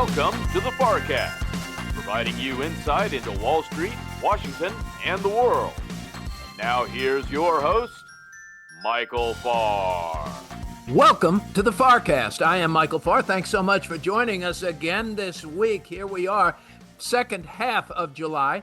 Welcome to the FarrCast, providing you insight into Wall Street, Washington, and the world. And now here's your host, Michael Farr. Welcome to the FarrCast. I am Michael Farr. Thanks so much for joining us again this week. Here we are, second half of July.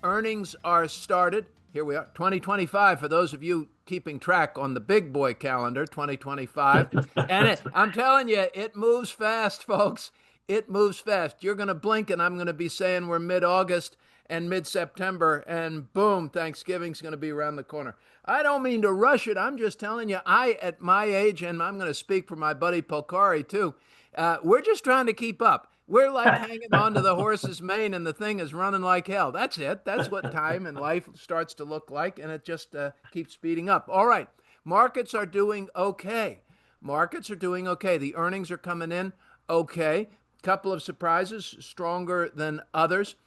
Earnings are started. Here we are, 2025, for those of you keeping track on the big boy calendar, 2025. And I'm telling you, it moves fast, folks. It moves fast. You're going to blink and I'm going to be saying we're mid-August and mid-September, and boom, Thanksgiving's going to be around the corner. I don't mean to rush it. I'm just telling you, at my age, and I'm going to speak for my buddy Polcari too, we're just trying to keep up. We're like hanging on to the horse's mane and the thing is running like hell. That's it. That's what time and life starts to look like, and it just keeps speeding up. All right. Markets are doing okay. The earnings are coming in okay. Couple of surprises, stronger than others.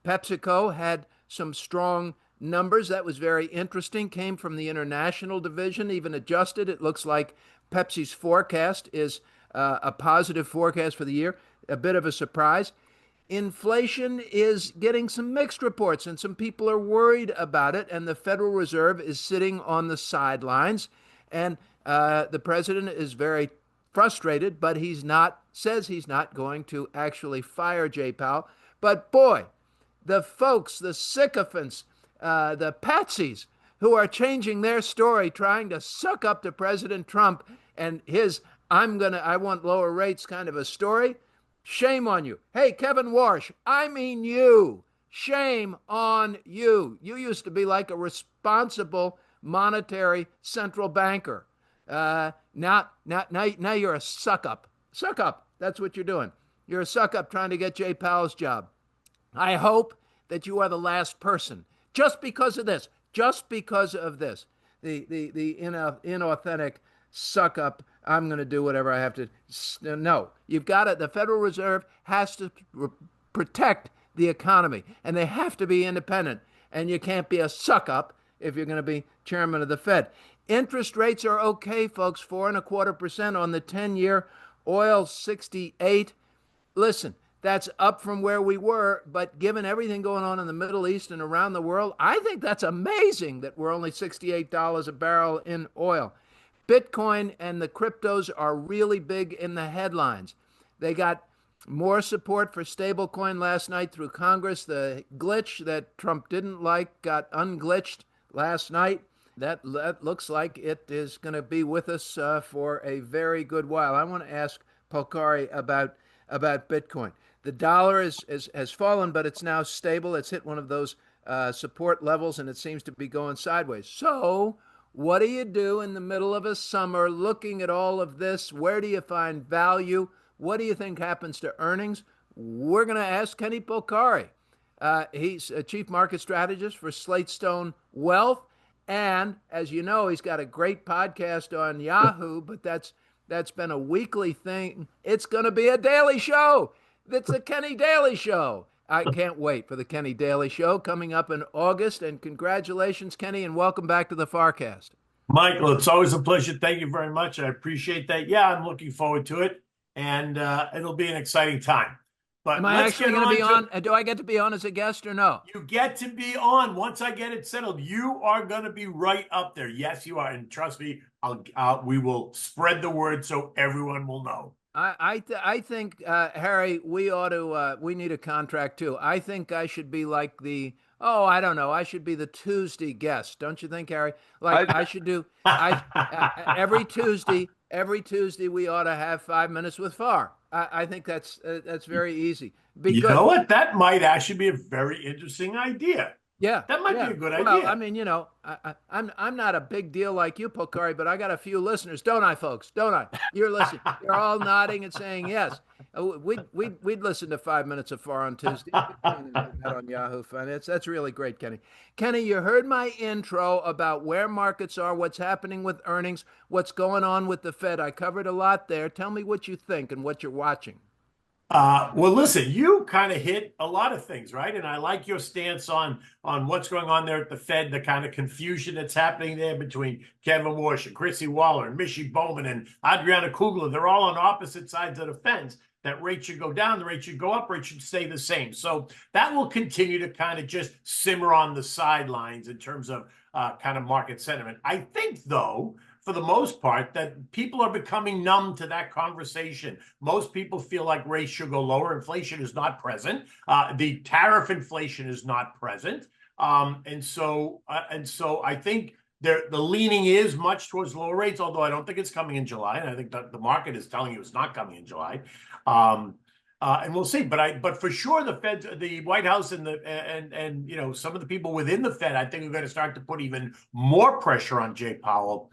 PepsiCo had some strong numbers. That was very interesting. Came from the international division, even adjusted. It looks like Pepsi's forecast is a positive forecast for the year. A bit of a surprise. Inflation is getting some mixed reports, and some people are worried about it, and the Federal Reserve is sitting on the sidelines, and the president is very frustrated, but says he's not going to actually fire Jay Powell. But boy, the folks, the sycophants, the patsies who are changing their story, trying to suck up to President Trump and his I want lower rates kind of a story. Shame on you. Hey, Kevin Warsh, I mean you. Shame on you. You used to be like a responsible monetary central banker. Now you're a suck up. Suck up. That's what you're doing. You're a suck up trying to get Jay Powell's job. I hope that you are the last person. Just because of this. The inauthentic suck up. I'm going to do whatever I have to. No, you've got it. The Federal Reserve has to protect the economy, and they have to be independent. And you can't be a suck up if you're going to be chairman of the Fed. Interest rates are okay, folks. 4.25% on the 10-year. Oil 68. Listen, that's up from where we were, but given everything going on in the Middle East and around the world, I think that's amazing that we're only $68 a barrel in oil. Bitcoin and the cryptos are really big in the headlines. They got more support for stablecoin last night through Congress. The glitch that Trump didn't like got unglitched last night. That looks like it is going to be with us for a very good while. I want to ask Polcari about Bitcoin. The dollar has fallen, but it's now stable. It's hit one of those support levels, and it seems to be going sideways. So what do you do in the middle of a summer looking at all of this? Where do you find value? What do you think happens to earnings? We're going to ask Kenny Polcari. He's a chief market strategist for Slate Stone Wealth. And as you know, he's got a great podcast on Yahoo, but that's been a weekly thing. It's going to be a daily show. It's a Kenny Daily Show. I can't wait for the Kenny Daily Show coming up in August. And congratulations, Kenny, and welcome back to the FarrCast. Michael, it's always a pleasure. Thank you very much. I appreciate that. Yeah, I'm looking forward to it, and it'll be an exciting time. But am I actually going to be on? Do I get to be on as a guest or no? You get to be on. Once I get it settled, you are going to be right up there. Yes, you are. And trust me, we will spread the word so everyone will know. I think, Harry, we need a contract too. I think I should be like I should be the Tuesday guest. Don't you think, Harry? I should do, every Tuesday we ought to have 5 minutes with Farr. I think that's very easy. You know what? That might actually be a very interesting idea. Yeah, that might be a good idea. Well, I mean, I'm not a big deal like you, Polcari, but I got a few listeners, don't I, folks? Don't I? You're listening. You're all nodding and saying yes. We'd listen to 5 minutes of Farr on Tuesday on Yahoo Finance. That's really great, Kenny. Kenny, you heard my intro about where markets are, what's happening with earnings, what's going on with the Fed. I covered a lot there. Tell me what you think and what you're watching. Well, listen, you kind of hit a lot of things, right? And I like your stance on what's going on there at the Fed, the kind of confusion that's happening there between Kevin Warsh and Chrissy Waller and Michie Bowman and Adriana Kugler. They're all on opposite sides of the fence. that rates should go down, the rate should go up, rates should stay the same. So that will continue to kind of just simmer on the sidelines in terms of kind of market sentiment. I think, though, for the most part, that people are becoming numb to that conversation. Most people feel like rates should go lower. Inflation is not present. The tariff inflation is not present. And so I think the leaning is much towards lower rates, although I don't think it's coming in July. And I think that the market is telling you it's not coming in July. And we'll see. But for sure, the Fed, the White House, and some of the people within the Fed, I think are going to start to put even more pressure on Jay Powell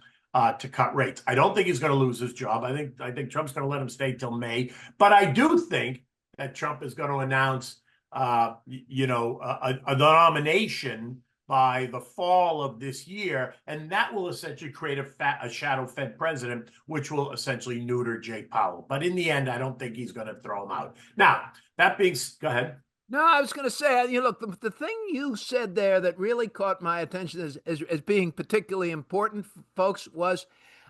to cut rates. I don't think he's going to lose his job. I think Trump's going to let him stay till May. But I do think that Trump is going to announce, a nomination by the fall of this year, and that will essentially create a shadow Fed president, which will essentially neuter Jay Powell. But in the end, I don't think he's going to throw him out. Now, go ahead. No, I was going to say, look, the thing you said there that really caught my attention as being particularly important, folks, was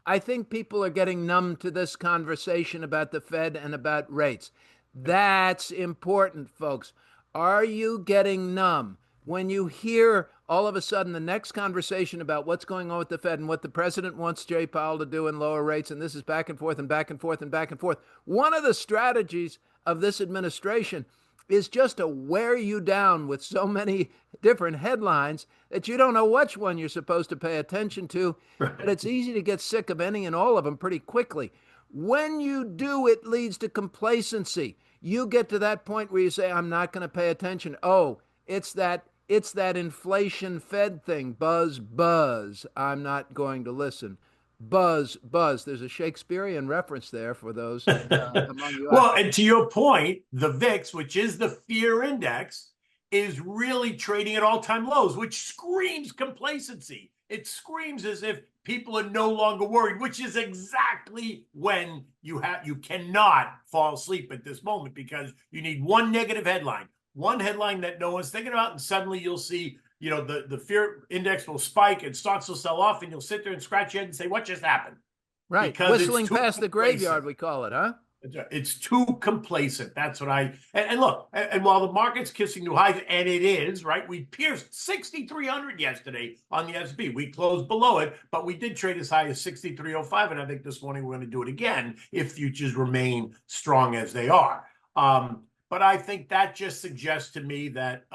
I think people are getting numb to this conversation about the Fed and about rates. That's important, folks. Are you getting numb when you hear all of a sudden the next conversation about what's going on with the Fed and what the president wants Jay Powell to do and lower rates, and this is back and forth and back and forth and back and forth? One of the strategies of this administration is just to wear you down with so many different headlines that you don't know which one you're supposed to pay attention to. But it's easy to get sick of any and all of them pretty quickly. When you do, it leads to complacency. You get to that point where you say, I'm not going to pay attention. Oh, it's that inflation Fed thing. Buzz, buzz. I'm not going to listen. Buzz, buzz. There's a Shakespearean reference there for those among you. Well, and to your point, the VIX, which is the fear index, is really trading at all-time lows, which screams complacency. It screams as if people are no longer worried, which is exactly when you cannot fall asleep at this moment, because you need one negative headline, one headline that no one's thinking about, and suddenly you'll see the fear index will spike and stocks will sell off, and you'll sit there and scratch your head and say, what just happened? Right. Because whistling past the graveyard, we call it, huh? It's too complacent. That's what and look, and while the market's kissing new highs, and it is, right? We pierced 6,300 yesterday on the S&P. We closed below it, but we did trade as high as 6,305, and I think this morning we're going to do it again if futures remain strong as they are. But I think that just suggests to me that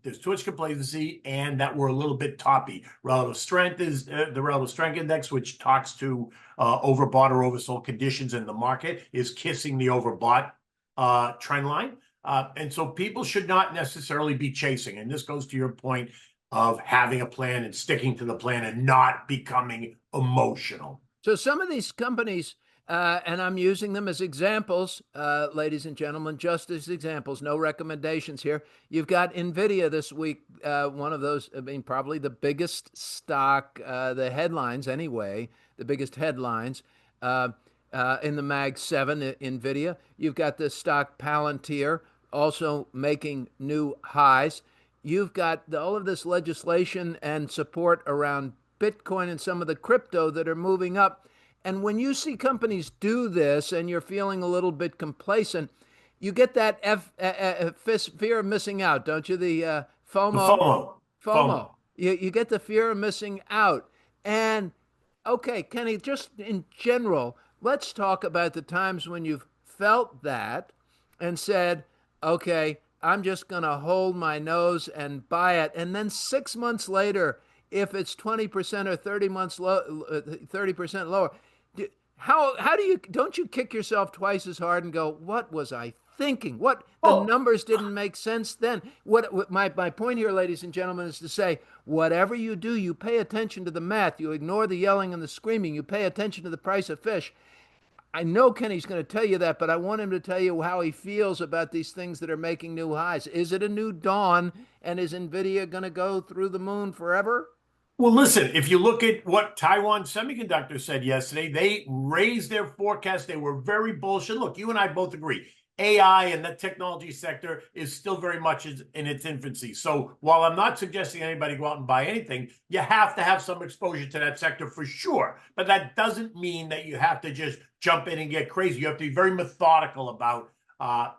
there's too much complacency and that we're a little bit toppy. Relative strength is the relative strength index, which talks to overbought or oversold conditions in the market, is kissing the overbought trend line. And so people should not necessarily be chasing. And this goes to your point of having a plan and sticking to the plan and not becoming emotional. So some of these companies, and I'm using them as examples, ladies and gentlemen, just as examples, no recommendations here. You've got NVIDIA this week, one of those, probably the biggest stock, the headlines anyway, the biggest headlines in the Mag 7, NVIDIA. You've got the stock Palantir also making new highs. You've got all of this legislation and support around Bitcoin and some of the crypto that are moving up. And when you see companies do this and you're feeling a little bit complacent, you get that fear of missing out, don't you? The FOMO. You get the fear of missing out. And, okay, Kenny, just in general, let's talk about the times when you've felt that and said, okay, I'm just going to hold my nose and buy it. And then 6 months later, if it's 20% or 30% lower, how do you, don't you kick yourself twice as hard and go, what was I thinking? The numbers didn't make sense then. My point here, ladies and gentlemen, is to say, whatever you do, you pay attention to the math. You ignore the yelling and the screaming. You pay attention to the price of fish. I know Kenny's going to tell you that, but I want him to tell you how he feels about these things that are making new highs. Is it a new dawn, and is NVIDIA going to go through the moon forever? Well, listen, if you look at what Taiwan Semiconductor said yesterday, they raised their forecast. They were very bullish. And look, you and I both agree, AI and the technology sector is still very much in its infancy. So while I'm not suggesting anybody go out and buy anything, you have to have some exposure to that sector for sure. But that doesn't mean that you have to just jump in and get crazy. You have to be very methodical about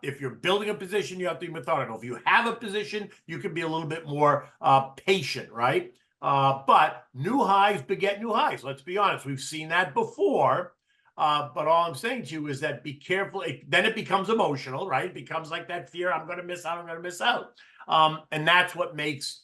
If you're building a position, you have to be methodical. If you have a position, you can be a little bit more patient, right? But new highs beget new highs. Let's be honest. We've seen that before. But all I'm saying to you is that be careful. Then it becomes emotional, right? It becomes like that fear. I'm going to miss out. I'm going to miss out. And that's what makes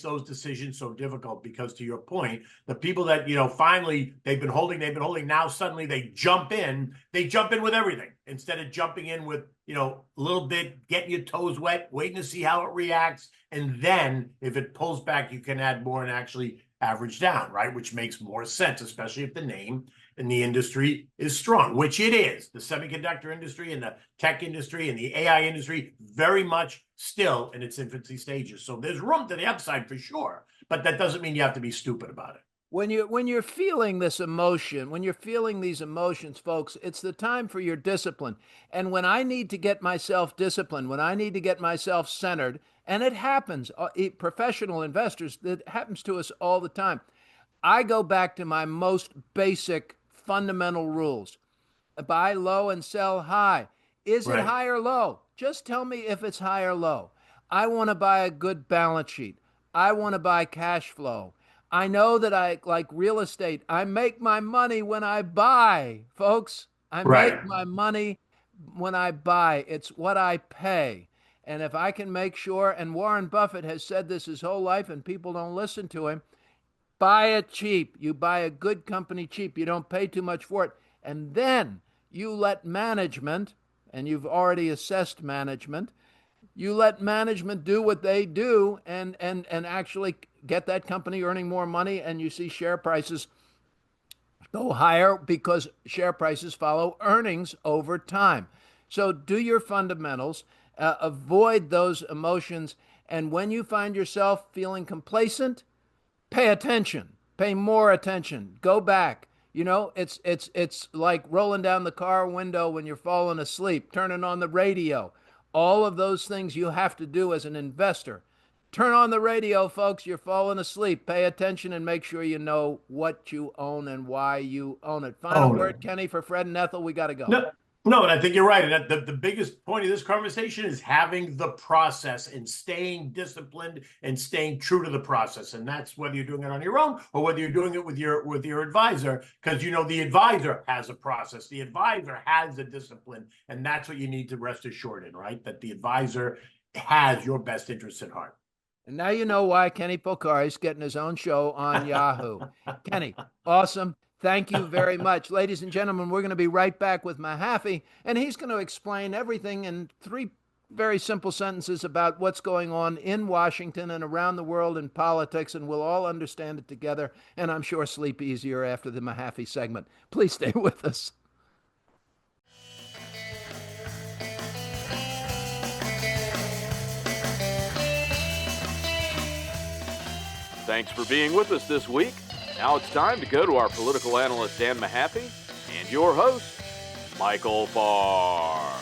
those decisions so difficult, because to your point, the people that, finally they've been holding, now suddenly they jump in with everything instead of jumping in with, a little bit, getting your toes wet, waiting to see how it reacts. And then if it pulls back, you can add more and actually average down, right? Which makes more sense, especially if the name in the industry is strong, which it is. The semiconductor industry and the tech industry and the AI industry very much still in its infancy stages. So there's room to the upside for sure, but that doesn't mean you have to be stupid about it. When you're feeling this emotion, when you're feeling these emotions, folks, it's the time for your discipline. And when I need to get myself disciplined, when I need to get myself centered, and it happens, professional investors, it happens to us all the time. I go back to my most basic fundamental rules. Buy low and sell high. Is it high or low? Just tell me if it's high or low. I want to buy a good balance sheet. I want to buy cash flow. I know that I like real estate. I make my money when I buy, folks. I make my money when I buy. It's what I pay. And if I can make sure, and Warren Buffett has said this his whole life and people don't listen to him, buy it cheap. You buy a good company cheap. You don't pay too much for it. And then you let management, and you've already assessed management, you let management do what they do and actually get that company earning more money, and you see share prices go higher because share prices follow earnings over time. So do your fundamentals, avoid those emotions, and when you find yourself feeling complacent, pay attention, pay more attention, go back. It's like rolling down the car window when you're falling asleep, turning on the radio. All of those things you have to do as an investor. Turn on the radio, folks. You're falling asleep. Pay attention and make sure you know what you own and why you own it. Final word, Kenny, for Fred and Ethel. We got to go. No, and I think you're right. And the biggest point of this conversation is having the process and staying disciplined and staying true to the process. And that's whether you're doing it on your own or whether you're doing it with your advisor, because the advisor has a process, the advisor has a discipline, and that's what you need to rest assured in, right? That the advisor has your best interests at heart. And now you know why Kenny Polcari is getting his own show on Yahoo. Kenny, awesome. Thank you very much. Ladies and gentlemen, we're going to be right back with Mahaffee, and he's going to explain everything in 3 very simple sentences about what's going on in Washington and around the world in politics, and we'll all understand it together, and I'm sure sleep easier after the Mahaffee segment. Please stay with us. Thanks for being with us this week. Now it's time to go to our political analyst, Dan Mahaffee, and your host, Michael Farr.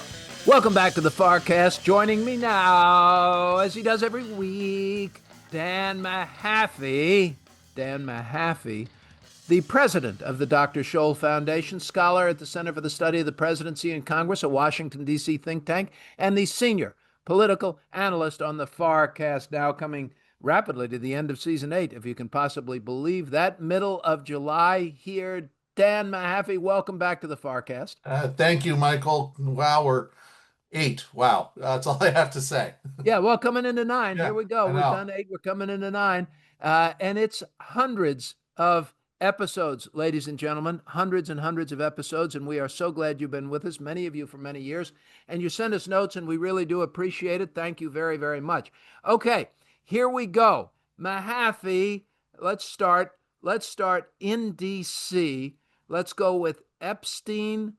Welcome back to the FarrCast. Joining me now, as he does every week, Dan Mahaffee. Dan Mahaffee, the president of the Dr. Scholl Foundation, scholar at the Center for the Study of the Presidency and Congress, a Washington, D.C. think tank, and the senior political analyst on the FarrCast, now coming rapidly to the end of season 8, if you can possibly believe that. Middle of July here. Dan Mahaffee, welcome back to the FarrCast. Thank you, Michael. Wow, we're 8. Wow, that's all I have to say. Yeah, well, coming into 9. Yeah, here we go. We've done 8. We're coming into 9. And it's hundreds of episodes, ladies and gentlemen, hundreds and hundreds of episodes. And we are so glad you've been with us, many of you for many years. And you send us notes, and we really do appreciate it. Thank you very, very much. Okay. Here we go. Mahaffee, let's start in D.C. Let's go with Epstein,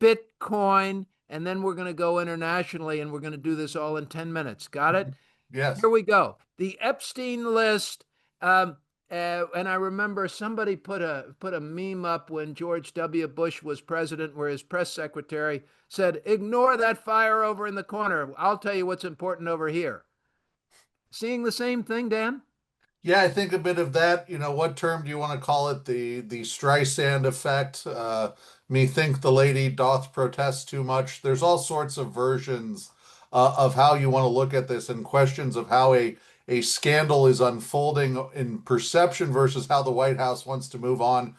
Bitcoin, and then we're going to go internationally, and we're going to do this all in 10 minutes. Got it? Yes. Here we go. The Epstein list, and I remember somebody put a meme up when George W. Bush was president where his press secretary said, "Ignore that fire over in the corner. I'll tell you what's important over here." Seeing the same thing, Dan? Yeah, I think a bit of that. What term do you want to call it? The Streisand effect. Methink the lady doth protest too much. There's all sorts of versions of how you want to look at this and questions of how a scandal is unfolding in perception versus how the White House wants to move on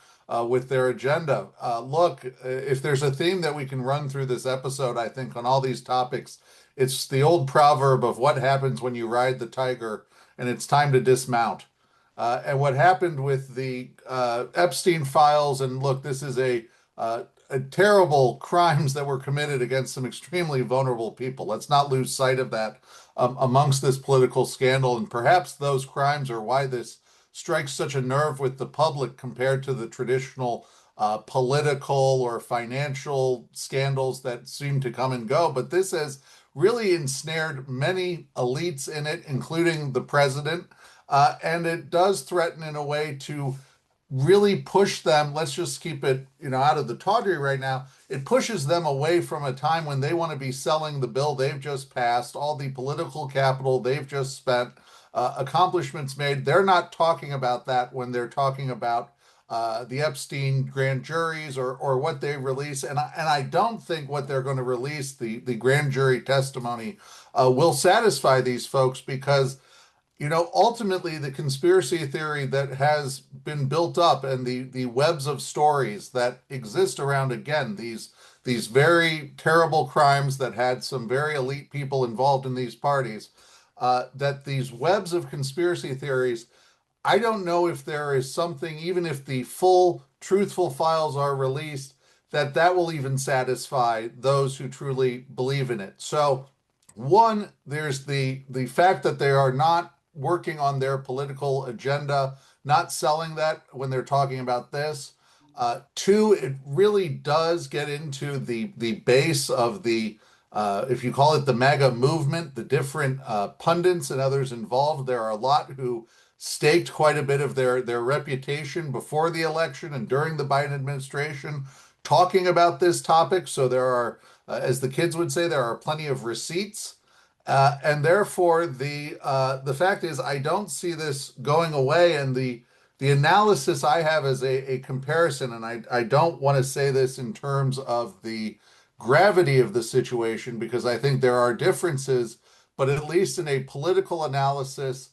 with their agenda. Look, if there's a theme that we can run through this episode, I think on all these topics, it's the old proverb of what happens when you ride the tiger and it's time to dismount. And what happened with the Epstein files, and look, this is a terrible crimes that were committed against some extremely vulnerable people. Let's not lose sight of that amongst this political scandal. And perhaps those crimes are why this strikes such a nerve with the public compared to the traditional political or financial scandals that seem to come and go. But this has really ensnared many elites in it, including the president. And it does threaten in a way to really push them. Let's just keep it, out of the tawdry right now. It pushes them away from a time when they want to be selling the bill they've just passed, all the political capital they've just spent, accomplishments made. They're not talking about that when they're talking about the Epstein grand juries or what they release. And I don't think what they're going to release, the grand jury testimony, will satisfy these folks because ultimately the conspiracy theory that has been built up and the webs of stories that exist around, again, these very terrible crimes that had some very elite people involved in these parties, that these webs of conspiracy theories, I don't know if there is something, even if the full truthful files are released, that will even satisfy those who truly believe in it. So one, there's the fact that they are not working on their political agenda, not selling that when they're talking about this. Two, it really does get into the base of the, if you call it the MAGA movement, the different pundits and others involved. There are a lot who staked quite a bit of their reputation before the election and during the Biden administration talking about this topic. So there are, as the kids would say, there are plenty of receipts. And therefore, the fact is, I don't see this going away. And the analysis I have as a comparison, and I don't want to say this in terms of the gravity of the situation because I think there are differences, but at least in a political analysis,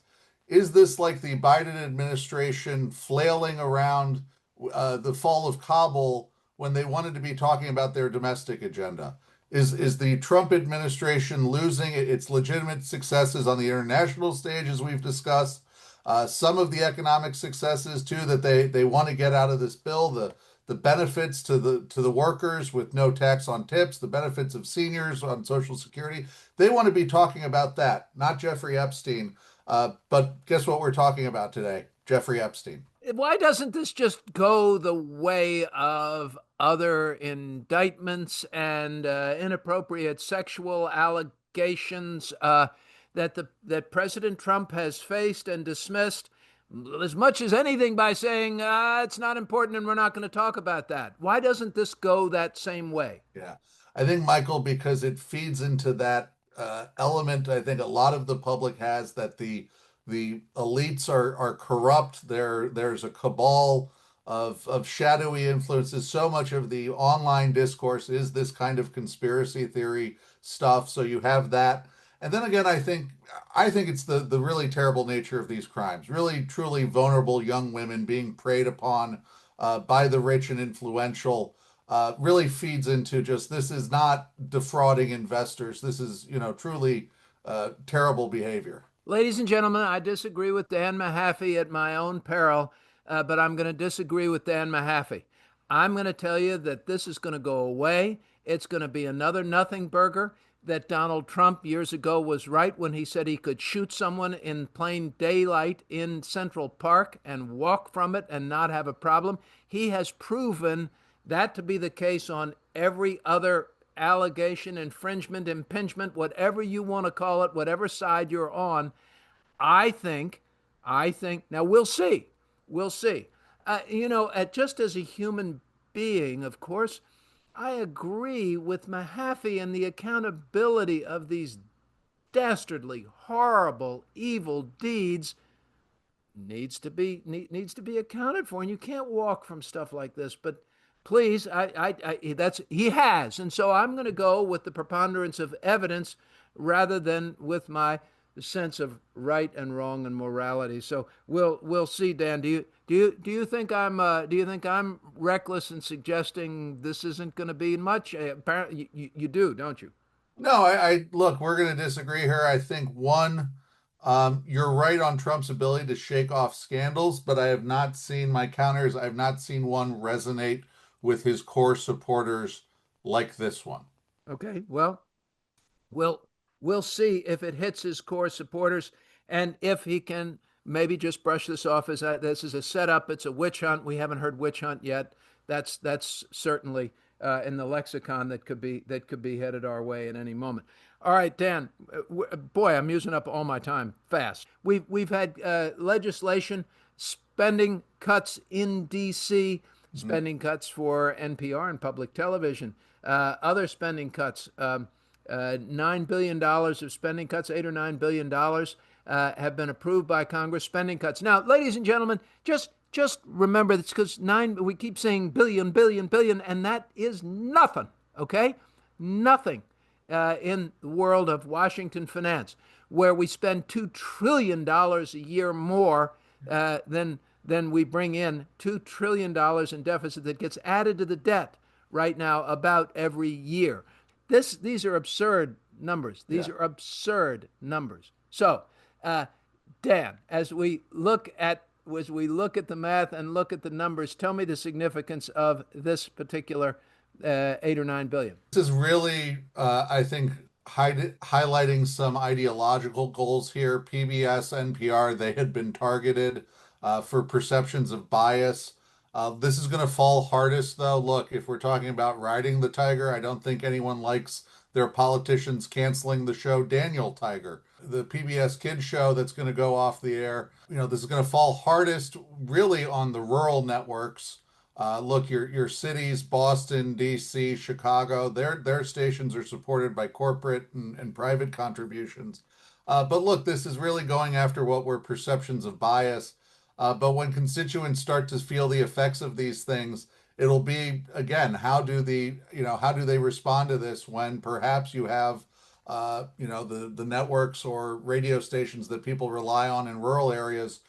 is this like the Biden administration flailing around the fall of Kabul when they wanted to be talking about their domestic agenda? Is the Trump administration losing its legitimate successes on the international stage, as we've discussed? Some of the economic successes too that they want to get out of this bill, the benefits to the workers with no tax on tips, the benefits of seniors on Social Security. They want to be talking about that, not Jeffrey Epstein. But guess what we're talking about today? Jeffrey Epstein. Why doesn't this just go the way of other indictments and inappropriate sexual allegations that President Trump has faced and dismissed as much as anything by saying it's not important and we're not going to talk about that? Why doesn't this go that same way? Yeah, I think, Michael, because it feeds into that element. I think a lot of the public has that the elites are corrupt. There's a cabal of shadowy influences. So much of the online discourse is this kind of conspiracy theory stuff. So you have that. And then again, I think it's the really terrible nature of these crimes. Really, truly vulnerable young women being preyed upon by the rich and influential really feeds into just this is not defrauding investors. This is, truly terrible behavior. Ladies and gentlemen, I disagree with Dan Mahaffee at my own peril, but I'm going to disagree with Dan Mahaffee. I'm going to tell you that this is going to go away. It's going to be another nothing burger. That Donald Trump years ago was right when he said he could shoot someone in plain daylight in Central Park and walk from it and not have a problem. He has proven that to be the case on every other allegation, infringement, impingement, whatever you want to call it, whatever side you're on. I think, now we'll see. We'll see. Just as a human being, of course, I agree with Mahaffey and the accountability of these dastardly, horrible, evil deeds needs to be accounted for, and you can't walk from stuff like this. But Please, that's he has, and so I'm going to go with the preponderance of evidence rather than with my sense of right and wrong and morality. So we'll see, Dan. Do you think I'm reckless in suggesting this isn't going to be much? Apparently, you do, don't you? No, I look, we're going to disagree here. I think one, you're right on Trump's ability to shake off scandals, but I have not seen my counters. I have not seen one resonate with his core supporters like this one. Okay, well, we'll we'll see if it hits his core supporters and if he can maybe just brush this off as this is a setup. It's a witch hunt. We haven't heard witch hunt yet. That's certainly in the lexicon that could be headed our way at any moment. All right, Dan. Boy, I'm using up all my time fast. We've had legislation, spending cuts in D.C., spending cuts for NPR and public television, other spending cuts. $9 billion of spending cuts, $8 or $9 billion have been approved by Congress. Spending cuts. Now, ladies and gentlemen, just remember this because we keep saying billion, billion, billion, and that is nothing. Okay, nothing in the world of Washington finance, where we spend $2 trillion a year more than we bring in. $2 trillion in deficit that gets added to the debt right now about every year. These are absurd numbers. These are absurd numbers. So, Dan, as we look at the math and look at the numbers, tell me the significance of this particular 8 or 9 billion. This is really, I think, highlighting some ideological goals here. PBS, NPR, they had been targeted for perceptions of bias. This is going to fall hardest, though. Look, if we're talking about riding the tiger, I don't think anyone likes their politicians canceling the show Daniel Tiger, the PBS Kids show that's going to go off the air. This is going to fall hardest really on the rural networks. Look, your cities, Boston, D.C., Chicago, their stations are supported by corporate and private contributions. But look, this is really going after what were perceptions of bias. But when constituents start to feel the effects of these things, it'll be, again, how do they respond to this when perhaps you have, the networks or radio stations that people rely on in rural areas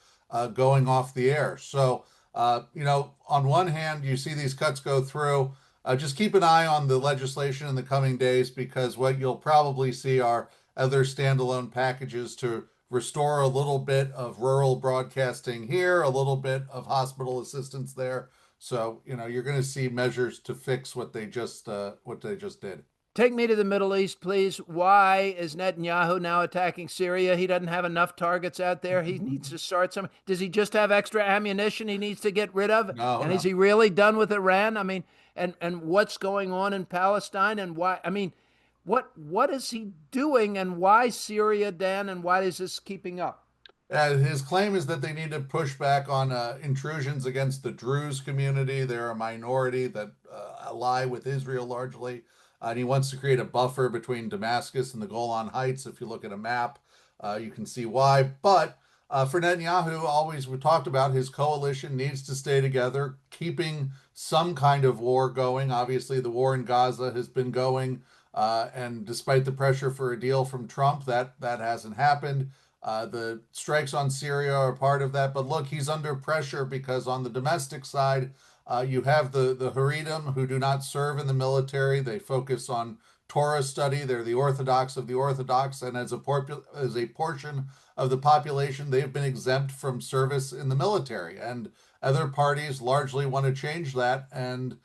going off the air. So, on one hand, you see these cuts go through. Just keep an eye on the legislation in the coming days, because what you'll probably see are other standalone packages to restore a little bit of rural broadcasting here, a little bit of hospital assistance there. So, you're going to see measures to fix what they just did. Take me to the Middle East, please. Why is Netanyahu now attacking Syria? He doesn't have enough targets out there. He needs to start some. Does he just have extra ammunition he needs to get rid of? No, and no. is he really done with Iran? I mean, and what's going on in Palestine and why? I mean, what is he doing and why Syria, Dan, and why is this keeping up? His claim is that they need to push back on intrusions against the Druze community. They're a minority that ally with Israel largely. And he wants to create a buffer between Damascus and the Golan Heights. If you look at a map, you can see why. But for Netanyahu, always we talked about his coalition needs to stay together, keeping some kind of war going. Obviously, the war in Gaza has been going. And despite the pressure for a deal from Trump, that hasn't happened. The strikes on Syria are part of that. But look, he's under pressure because on the domestic side, you have the Haredim who do not serve in the military. They focus on Torah study. They're the Orthodox of the Orthodox. And as a portion of the population, they've been exempt from service in the military. And other parties largely want to change that. And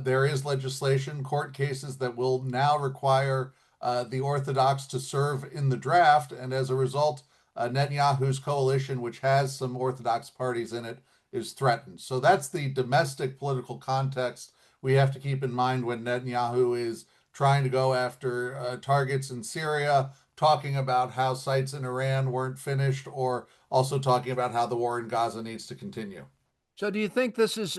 there is legislation, court cases that will now require the Orthodox to serve in the draft. And as a result, Netanyahu's coalition, which has some Orthodox parties in it, is threatened. So that's the domestic political context we have to keep in mind when Netanyahu is trying to go after targets in Syria, talking about how sites in Iran weren't finished, or also talking about how the war in Gaza needs to continue. So do you think this is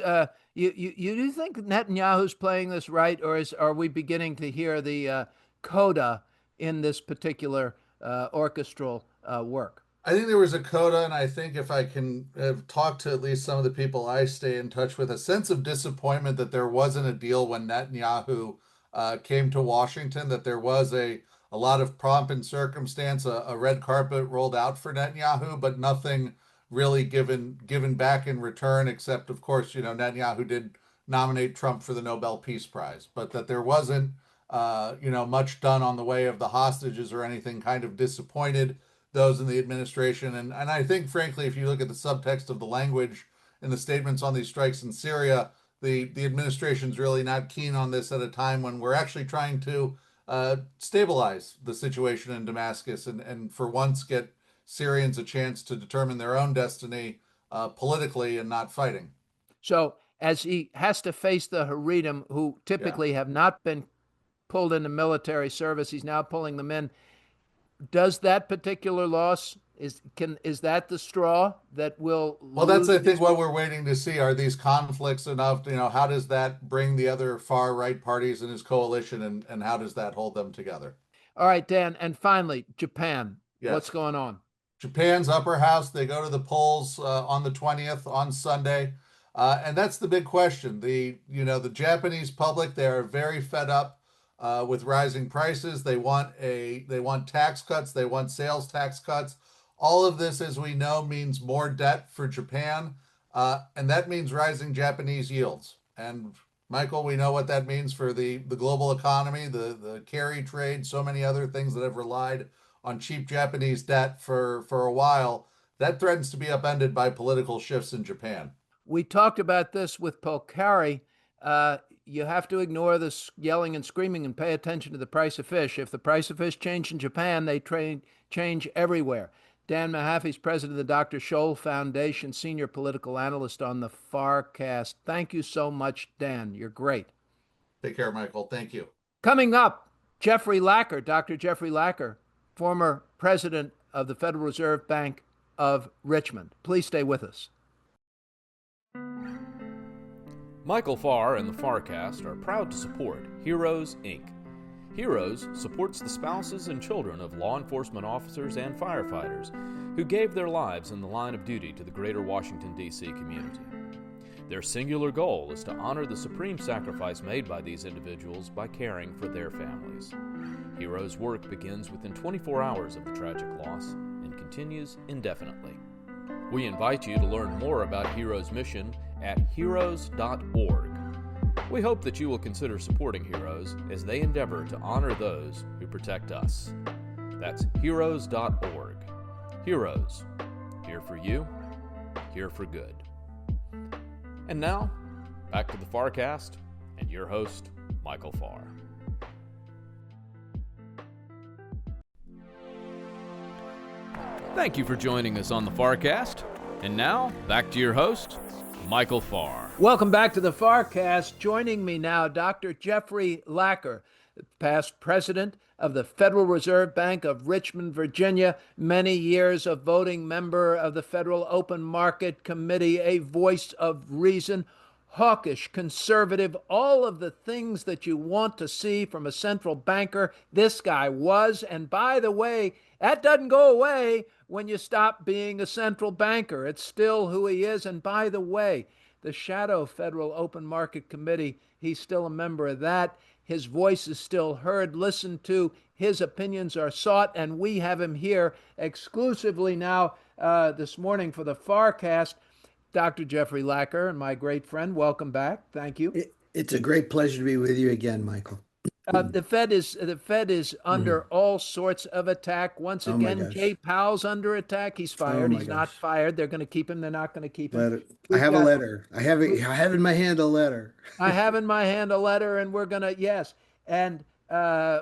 you do think Netanyahu's playing this right, or are we beginning to hear the coda in this particular orchestral work? I think there was a coda, and I think if I can talk to at least some of the people I stay in touch with, a sense of disappointment that there wasn't a deal when Netanyahu came to Washington, that there was a lot of pomp and circumstance, a red carpet rolled out for Netanyahu, but nothing really given back in return, except of course, Netanyahu did nominate Trump for the Nobel Peace Prize, but that there wasn't much done on the way of the hostages or anything kind of disappointed those in the administration. And I think, frankly, if you look at the subtext of the language in the statements on these strikes in Syria, the administration's really not keen on this at a time when we're actually trying to stabilize the situation in Damascus and for once get Syrians a chance to determine their own destiny politically and not fighting. So as he has to face the Haredim, who typically have not been pulled into military service, he's now pulling them in. Does that particular loss is that the straw that will? Well, that's I think what we're waiting to see. Are these conflicts enough? How does that bring the other far right parties in his coalition, and how does that hold them together? All right, Dan, and finally, Japan. Yes. What's going on? Japan's upper house. They go to the polls on the 20th on Sunday, and that's the big question. The Japanese public, they are very fed up with rising prices. They want tax cuts. They want sales tax cuts. All of this, as we know, means more debt for Japan, and that means rising Japanese yields. And Michael, we know what that means for the global economy, the carry trade, so many other things that have relied on cheap Japanese debt for a while. That threatens to be upended by political shifts in Japan. We talked about this with Polcari. You have to ignore this yelling and screaming and pay attention to the price of fish. If the price of fish change in Japan, they change everywhere. Dan Mahaffee is president of the Dr. Scholl Foundation, senior political analyst on the FarrCast. Thank you so much, Dan. You're great. Take care, Michael. Thank you. Coming up, Jeffrey Lacker, Dr. Jeffrey Lacker, former president of the Federal Reserve Bank of Richmond. Please stay with us. Michael Farr and the FarrCast are proud to support Heroes, Inc. Heroes supports the spouses and children of law enforcement officers and firefighters who gave their lives in the line of duty to the greater Washington, D.C. community. Their singular goal is to honor the supreme sacrifice made by these individuals by caring for their families. Heroes' work begins within 24 hours of the tragic loss and continues indefinitely. We invite you to learn more about Heroes' mission at heroes.org. We hope that you will consider supporting Heroes as they endeavor to honor those who protect us. That's heroes.org. Heroes, here for you, here for good. And now, back to the FarrCast and your host, Michael Farr. Thank you for joining us on the FarrCast. And now, back to your host, Michael Farr. Welcome back to the FarrCast. Joining me now, Dr. Jeffrey Lacker, past president of the Federal Reserve Bank of Richmond, Virginia, many years a voting member of the Federal Open Market Committee, a voice of reason, hawkish, conservative, all of the things that you want to see from a central banker. This guy was, and by the way, that doesn't go away when you stop being a central banker. It's still who he is. And by the way, the shadow Federal Open Market Committee, he's still a member of that. His voice is still heard, listened to. His opinions are sought, and we have him here exclusively now this morning for the FarrCast. Dr. Jeffrey Lacker, and my great friend, welcome back. Thank you. It's a great pleasure to be with you again, Michael. The Fed is under all sorts of attack. Once again, Jay Powell's under attack. He's fired. He's not fired. They're going to keep him. They're not going to keep him. I have a letter. I have in my hand a letter. I have in my hand a letter, and we're going to, yes. And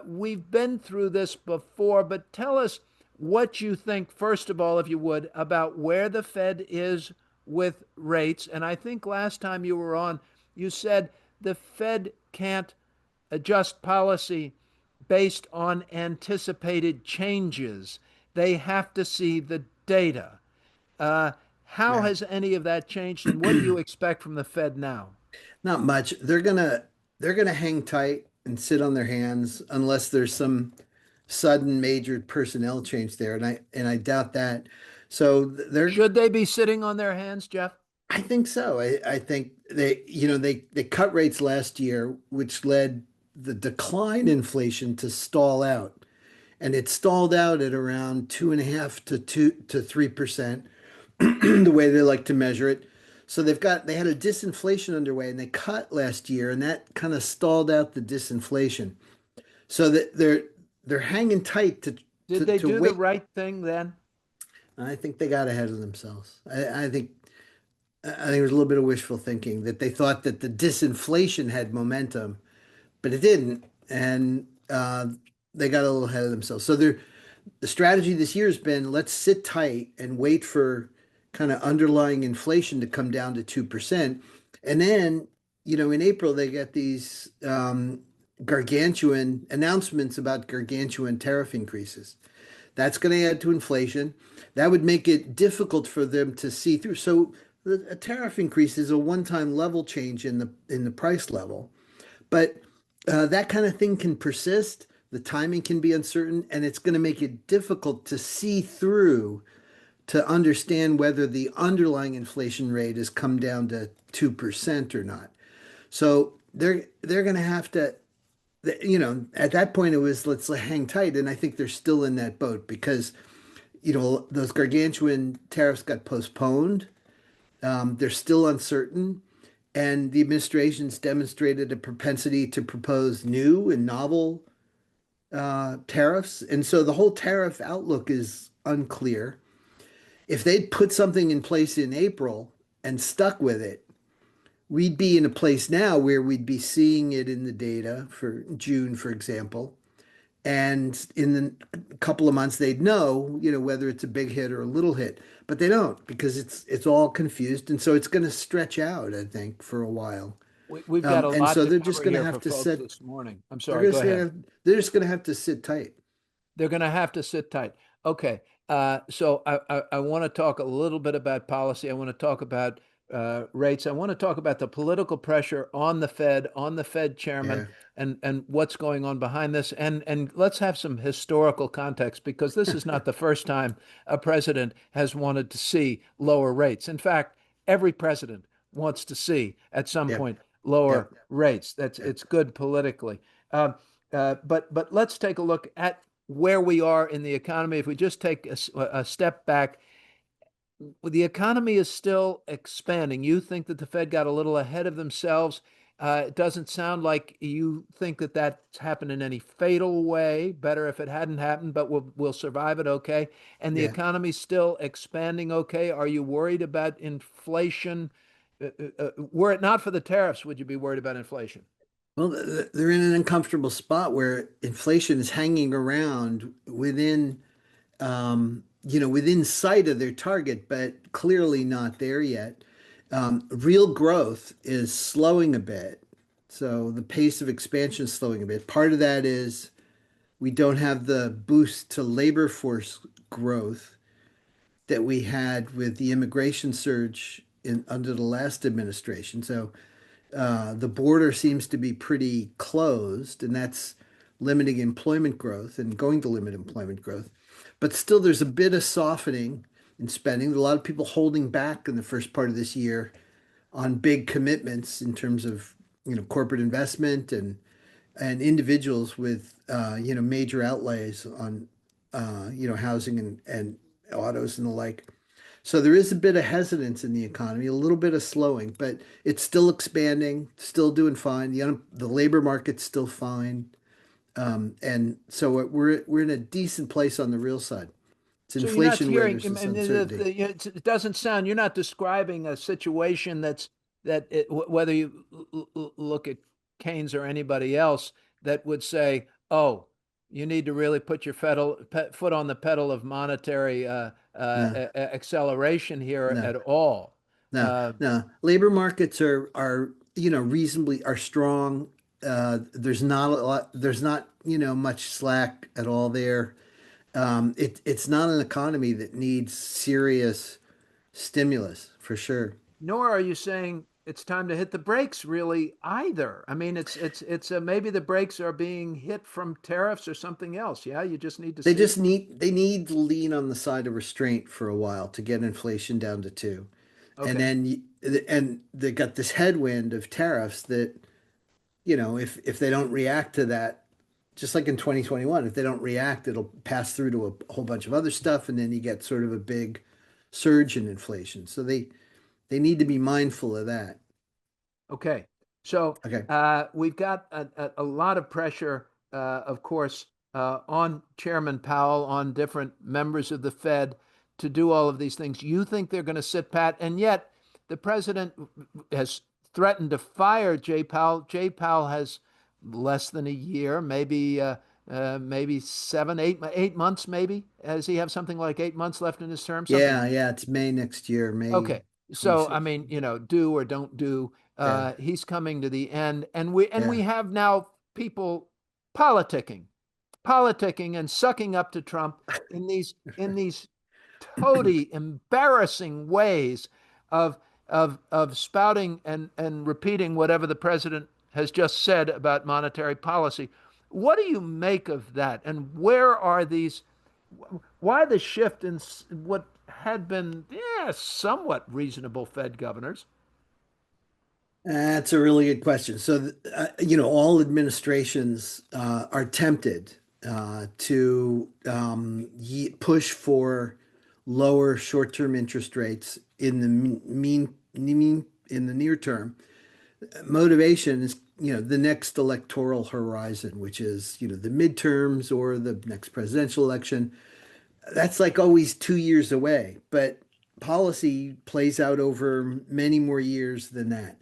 we've been through this before, but tell us what you think, first of all, if you would, about where the Fed is with rates. And I think last time you were on, you said the Fed can't adjust policy based on anticipated changes. They have to see the data. How has any of that changed, and what do you expect from the Fed now? Not much. They're gonna hang tight and sit on their hands unless there's some sudden major personnel change there, and I doubt that. So they're Should they be sitting on their hands, Jeff? I think so. I think they cut rates last year, which led the decline inflation to stall out, and it stalled out at around 2.5 to 3%, the way they like to measure it. So they had a disinflation underway, and they cut last year, and that kind of stalled out the disinflation. So that they're hanging tight Did they to do the wait. right thing then? I think they got ahead of themselves. I think it was a little bit of wishful thinking that they thought that the disinflation had momentum, but it didn't, and they got a little ahead of themselves. So the strategy this year has been let's sit tight and wait for kind of underlying inflation to come down to 2%, and then in April they get these gargantuan announcements about gargantuan tariff increases. That's going to add to inflation. That would make it difficult for them to see through. So a tariff increase is a one-time level change in the price level, but that kind of thing can persist. The timing can be uncertain, and it's going to make it difficult to see through to understand whether the underlying inflation rate has come down to 2% or not. So they're going to have to, at that point it was let's hang tight, and I think they're still in that boat because those gargantuan tariffs got postponed. They're still uncertain, and the administration's demonstrated a propensity to propose new and novel tariffs, and so the whole tariff outlook is unclear. If they'd put something in place in April and stuck with it, we'd be in a place now where we'd be seeing it in the data for June, for example. And in the couple of months, they'd know, whether it's a big hit or a little hit, but they don't because it's all confused, and so it's going to stretch out, I think, for a while. We've got a And lot so to they're just cover going to here for have to folks sit. this morning. I'm They're sorry, go just ahead. they're just going to have to sit tight. They're going to have to sit tight. Okay. So I want to talk a little bit about policy. I want to talk about rates. I want to talk about the political pressure on the Fed chairman, Yeah. and what's going on behind this. And let's have some historical context because this is not the first time a president has wanted to see lower rates. In fact, every president wants to see at some Yep. point lower Yep. rates. Yep. It's good politically. But let's take a look at where we are in the economy. If we just take a step back, the economy is still expanding. You think that the Fed got a little ahead of themselves. It doesn't sound like you think that that's happened in any fatal way. Better if it hadn't happened, but we'll survive it okay. And the Yeah. economy's still expanding okay. Are you worried about inflation? Were it not for the tariffs, would you be worried about inflation? Well, they're in an uncomfortable spot where inflation is hanging around within sight of their target, but clearly not there yet. Real growth is slowing a bit. So the pace of expansion is slowing a bit. Part of that is we don't have the boost to labor force growth that we had with the immigration surge under the last administration. So the border seems to be pretty closed, and that's limiting employment growth and going to limit employment growth. But still, there's a bit of softening in spending. A lot of people holding back in the first part of this year on big commitments in terms of corporate investment and individuals with major outlays on housing and autos and the like. So there is a bit of hesitance in the economy, a little bit of slowing, but it's still expanding, still doing fine. The labor market's still fine, and so we're in a decent place on the real side. It's So you're not inflation where hearing, there's this and uncertainty. it doesn't sound, you're not describing a situation whether you look at Keynes or anybody else that would say, oh, you need to really put your foot on the pedal of monetary No, acceleration here no, at all. no, Uh, no. Labor markets are reasonably are strong. There's not a lot. There's not much slack at all there. It's not an economy that needs serious stimulus for sure. Nor are you saying it's time to hit the brakes really either. I mean, it's maybe the brakes are being hit from tariffs or something else. Yeah, you just need to They see. just need to lean on the side of restraint for a while to get inflation down to 2. And Okay. then and they got this headwind of tariffs that, if they don't react to that, just like in 2021, if they don't react, it'll pass through to a whole bunch of other stuff, and then you get sort of a big surge in inflation. So they need to be mindful of that. Okay. So Okay. we've got a lot of pressure, of course, on Chairman Powell, on different members of the Fed to do all of these things. You think they're going to sit pat, and yet the president has threatened to fire Jay Powell. Jay Powell has less than a year, maybe 7, 8 months, maybe. Does he have something like 8 months left in his term? Something. Yeah, it's May next year, May Okay. So, I 26th. mean, do or don't do. Yeah. He's coming to the end, and we Yeah. have now people politicking, politicking and sucking up to Trump in these totally embarrassing ways of spouting and repeating whatever the president has just said about monetary policy. What do you make of that? And where are these? Why the shift in what had been, somewhat reasonable Fed governors? That's a really good question. So, all administrations are tempted to push for lower short-term interest rates in the in the near term. Motivation is, the next electoral horizon, which is, the midterms or the next presidential election. That's like always 2 years away, but policy plays out over many more years than that.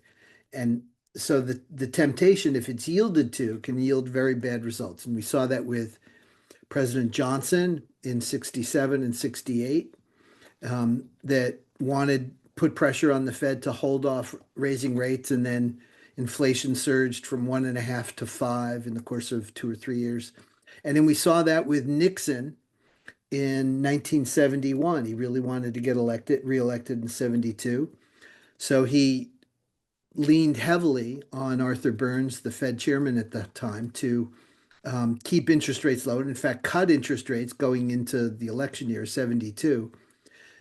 And so the temptation, if it's yielded to, can yield very bad results. And we saw that with President Johnson in 67 and 68, that put pressure on the Fed to hold off raising rates, and then inflation surged from 1.5 to 5 in the course of 2 or 3 years. And then we saw that with Nixon in 1971. He really wanted to get reelected in 72. So he leaned heavily on Arthur Burns, the Fed chairman at the time, to keep interest rates low, and in fact cut interest rates going into the election year 72,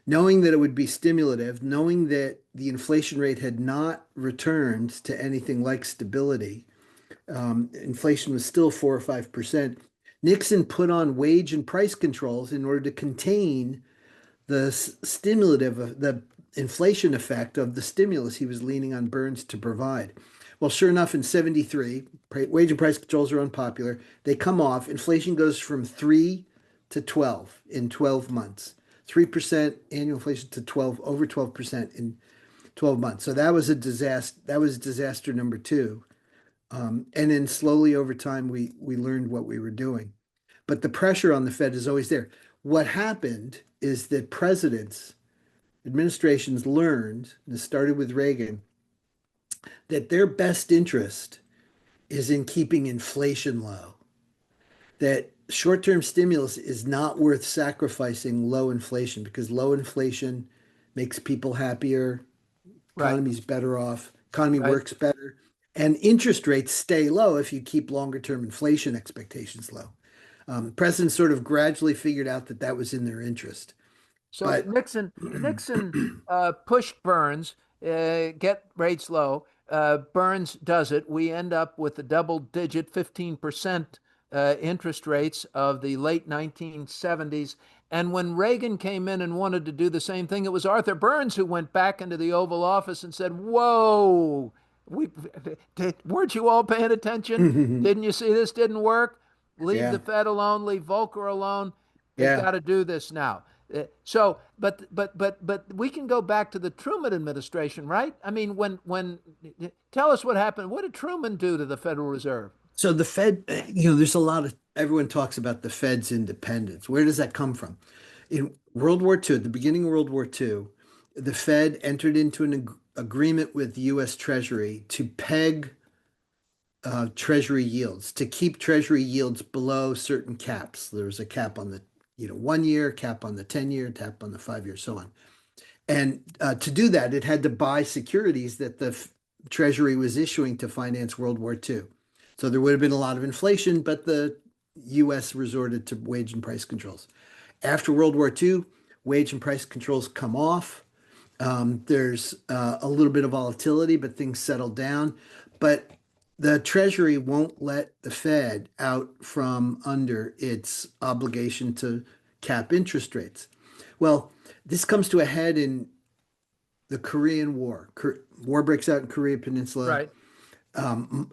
knowing that it would be stimulative, knowing that the inflation rate had not returned to anything like stability. Inflation was still 4 or 5%. Nixon put on wage and price controls in order to contain the the inflation effect of the stimulus he was leaning on Burns to provide. Well, sure enough, in 73, wage and price controls are unpopular. They come off. Inflation goes from 3 to 12 in 12 months. 3% annual inflation to over 12% in 12 months. So that was a disaster. That was disaster number 2. And then slowly over time, we learned what we were doing. But the pressure on the Fed is always there. What happened is that administrations learned, and it started with Reagan, that their best interest is in keeping inflation low. That short-term stimulus is not worth sacrificing low inflation, because low inflation makes people happier, Right. economy's better off, economy Right. works better, and interest rates stay low if you keep longer-term inflation expectations low. President sort of gradually figured out that that was in their interest. So But Nixon pushed Burns, get rates low. Burns does it. We end up with the double-digit 15% interest rates of the late 1970s. And when Reagan came in and wanted to do the same thing, it was Arthur Burns who went back into the Oval Office and said, "Whoa, weren't you all paying attention? Didn't you see this didn't work? Leave the yeah, Fed alone. Leave Volcker alone. They've yeah. got to do this now." So, but we can go back to the Truman administration, right? I mean, tell us what happened. What did Truman do to the Federal Reserve? So the Fed, there's everyone talks about the Fed's independence. Where does that come from? In World War II, at the beginning of World War II, the Fed entered into an agreement with the U.S. Treasury to peg Treasury yields, to keep Treasury yields below certain caps. There was a cap on the 1 year, cap on the 10-year, cap on the 5 year, so on. And to do that, it had to buy securities that the Treasury was issuing to finance World War II. So there would have been a lot of inflation, but the U.S. resorted to wage and price controls. After World War II, wage and price controls come off. There's a little bit of volatility, but things settle down. But the Treasury won't let the Fed out from under its obligation to cap interest rates. Well, this comes to a head in the Korean War. War breaks out in Korea Peninsula. Right.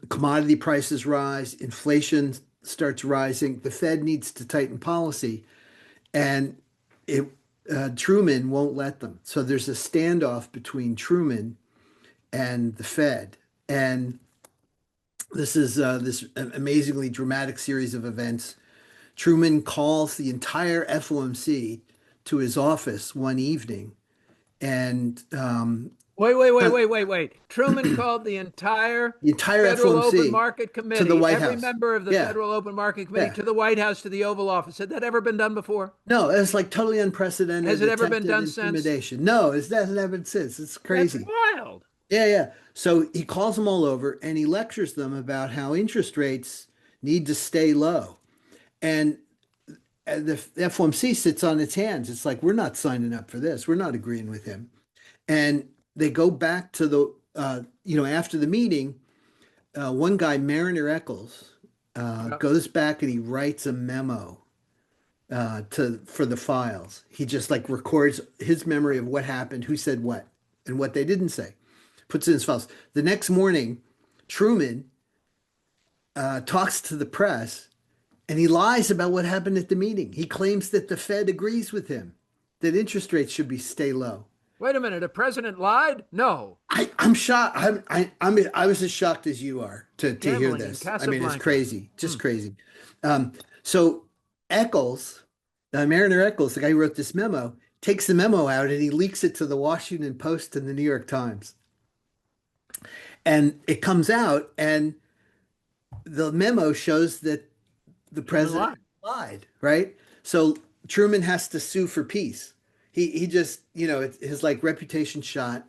Commodity prices rise, inflation starts rising. The Fed needs to tighten policy, and Truman won't let them. So there's a standoff between Truman and the Fed, and this is this amazingly dramatic series of events. Truman calls the entire FOMC to his office one evening, and Wait. Truman called the entire Federal FOMC Open Market Committee, to the White every House. member of the Yeah. Federal Open Market Committee, Yeah. to the White House, to the Oval Office. Had that ever been done before? No, it's like totally unprecedented. Has it ever been attempted done since? intimidation. No, it hasn't happened since. It's crazy. That's wild. Yeah. So he calls them all over and he lectures them about how interest rates need to stay low. And the FOMC sits on its hands. It's like, we're not signing up for this. We're not agreeing with him. And they go back to the, after the meeting, one guy, Mariner Eccles, goes back and he writes a memo for the files. He just like records his memory of what happened, who said what, and what they didn't say. Puts it in his files. The next morning, Truman talks to the press and he lies about what happened at the meeting. He claims that the Fed agrees with him, that interest rates should stay low. Wait a minute, a president lied? No. I'm shocked. I was as shocked as you are to hear Gambling in this. I mean, it's Casablanca. crazy, just crazy. So Eccles, Mariner Eccles, the guy who wrote this memo, takes the memo out and he leaks it to the Washington Post and the New York Times. And it comes out, and the memo shows that the president lied, right? So Truman has to sue for peace. He just, his like reputation shot.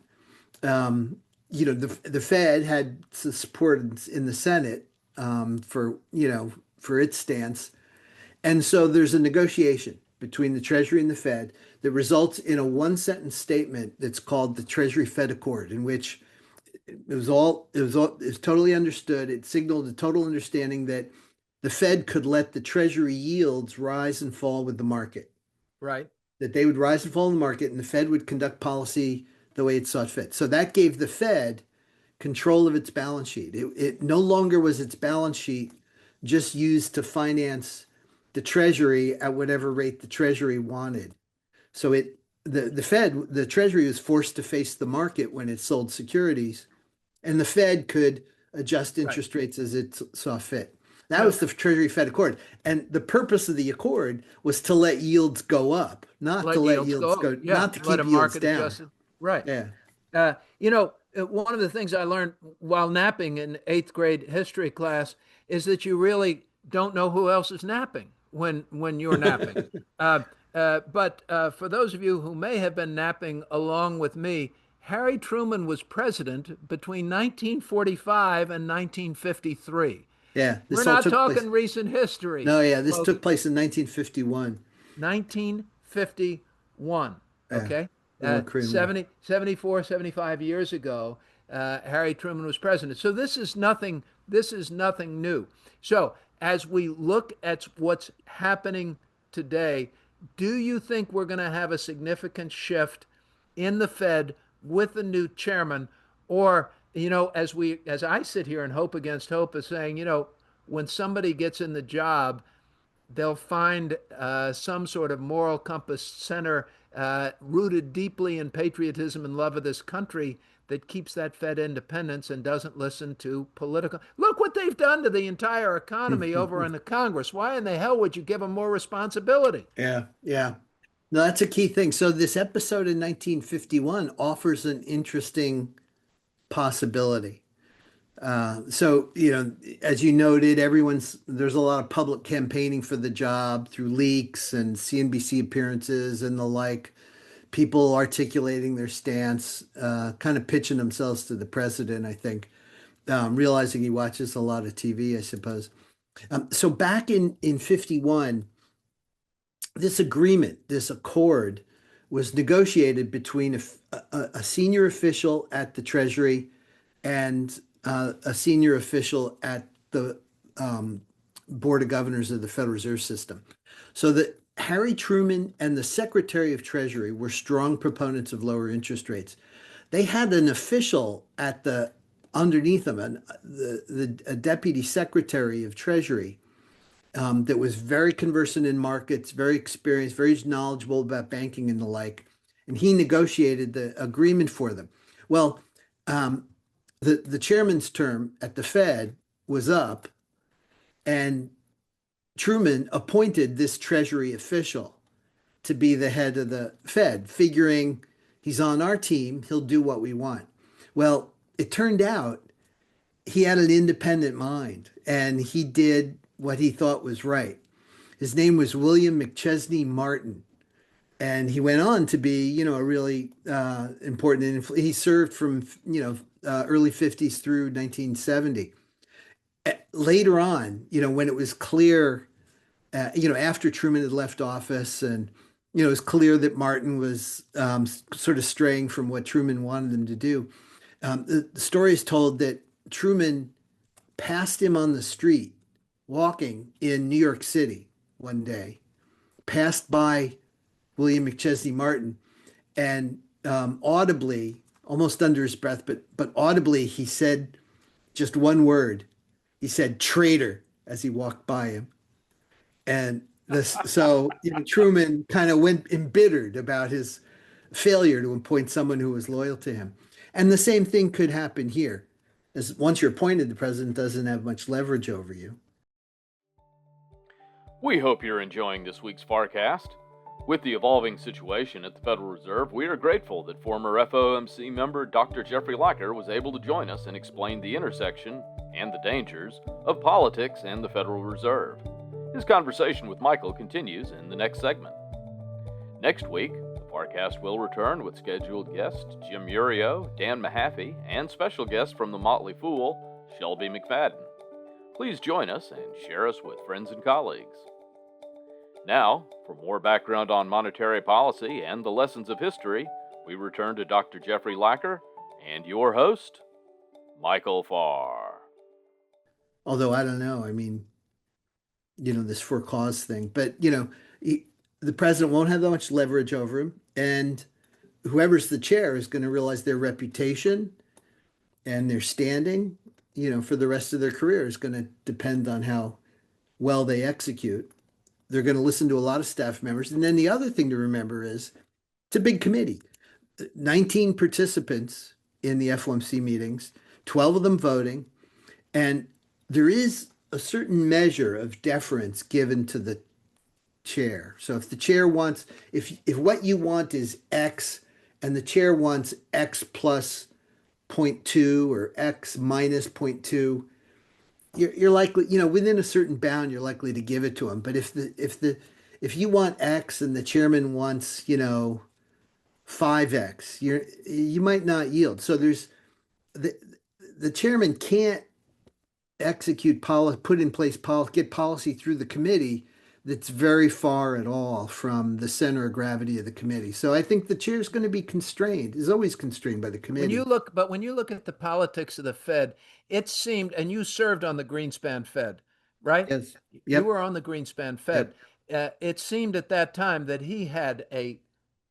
The Fed had support in the Senate for its stance. And so there's a negotiation between the Treasury and the Fed that results in a one-sentence statement that's called the Treasury Fed Accord, in which it was totally understood. It signaled a total understanding that the Fed could let the Treasury yields rise and fall with the market. Right. That they would rise and fall in the market, and the Fed would conduct policy the way it saw fit. So that gave the Fed control of its balance sheet. It no longer was its balance sheet just used to finance the Treasury at whatever rate the Treasury wanted. So the Treasury was forced to face the market when it sold securities, and the Fed could adjust interest rates as it saw fit. That was the Treasury Fed Accord. And the purpose of the accord was to let yields go up, not to let yields go, not to keep yields down. Adjusted. Right. Yeah. One of the things I learned while napping in 8th grade history class is that you really don't know who else is napping when you're napping. But for those of you who may have been napping along with me, Harry Truman was president between 1945 and 1953. Yeah. We're not talking recent history. No, yeah. This took place in 1951. 1951. Okay. 74, 75 years ago, Harry Truman was president. So this is nothing new. So as we look at what's happening today, do you think we're going to have a significant shift in the Fed with the new chairman? Or, as I sit here and hope against hope is saying, when somebody gets in the job, they'll find some sort of moral compass center rooted deeply in patriotism and love of this country that keeps that Fed independence and doesn't listen to political. Look what they've done to the entire economy over in the Congress. Why in the hell would you give them more responsibility? Yeah. No, that's a key thing. So this episode in 1951 offers an interesting possibility. So, as you noted, there's a lot of public campaigning for the job through leaks and CNBC appearances and the like. people articulating their stance, kind of pitching themselves to the president, I think, realizing he watches a lot of TV, I suppose. So back in 51, this agreement, this accord, was negotiated between a senior official at the Treasury and a senior official at the Board of Governors of the Federal Reserve System. So that Harry Truman and the Secretary of Treasury were strong proponents of lower interest rates. They had an official at the underneath them, a deputy secretary of Treasury, that was very conversant in markets, very experienced, very knowledgeable about banking and the like. And he negotiated the agreement for them. Well, the chairman's term at the Fed was up, and Truman appointed this Treasury official to be the head of the Fed, figuring he's on our team, he'll do what we want. Well, it turned out he had an independent mind, and he did what he thought was right. His name was William McChesney Martin, and he went on to be, a really important. He served from, early 50s through 1970. Later on, when it was clear, after Truman had left office, and it was clear that Martin was sort of straying from what Truman wanted him to do. The story is told that Truman passed him on the street walking in New York City one day, passed by William McChesney Martin, and audibly, almost under his breath, but audibly, he said just one word. He said "traitor" as he walked by him. And so Truman kind of went embittered about his failure to appoint someone who was loyal to him. And the same thing could happen here, as once you're appointed, the president doesn't have much leverage over you. We hope you're enjoying this week's FarrCast. With the evolving situation at the Federal Reserve, we are grateful that former FOMC member Dr. Jeffrey Lacker was able to join us and explain the intersection and the dangers of politics and the Federal Reserve. His conversation with Michael continues in the next segment. Next week, the FarrCast will return with scheduled guests Jim Murio, Dan Mahaffee, and special guest from the Motley Fool, Shelby McFadden. Please join us and share us with friends and colleagues. Now, for more background on monetary policy and the lessons of history, we return to Dr. Jeffrey Lacker and your host, Michael Farr. Although I don't know, this for cause thing, but the president won't have that much leverage over him, and whoever's the chair is going to realize their reputation and their standing, for the rest of their career is going to depend on how well they execute. They're going to listen to a lot of staff members. And then the other thing to remember is it's a big committee, 19 participants in the FOMC meetings, 12 of them voting. And there is a certain measure of deference given to the chair. So if the chair wants, if what you want is X and the chair wants X plus 0.2 or X minus 0.2, you're likely, within a certain bound, you're likely to give it to him. But if you want X and the chairman wants, 5X, you might not yield. So there's the chairman can't execute policy, put in place policy, get policy through the committee that's very far at all from the center of gravity of the committee. So I think the chair is going to be constrained, is always constrained by the committee. When you look at the politics of the Fed, it seemed, and you served on the Greenspan Fed, right? Yes. Yep. You were on the Greenspan Fed. Yep. It seemed at that time that he had a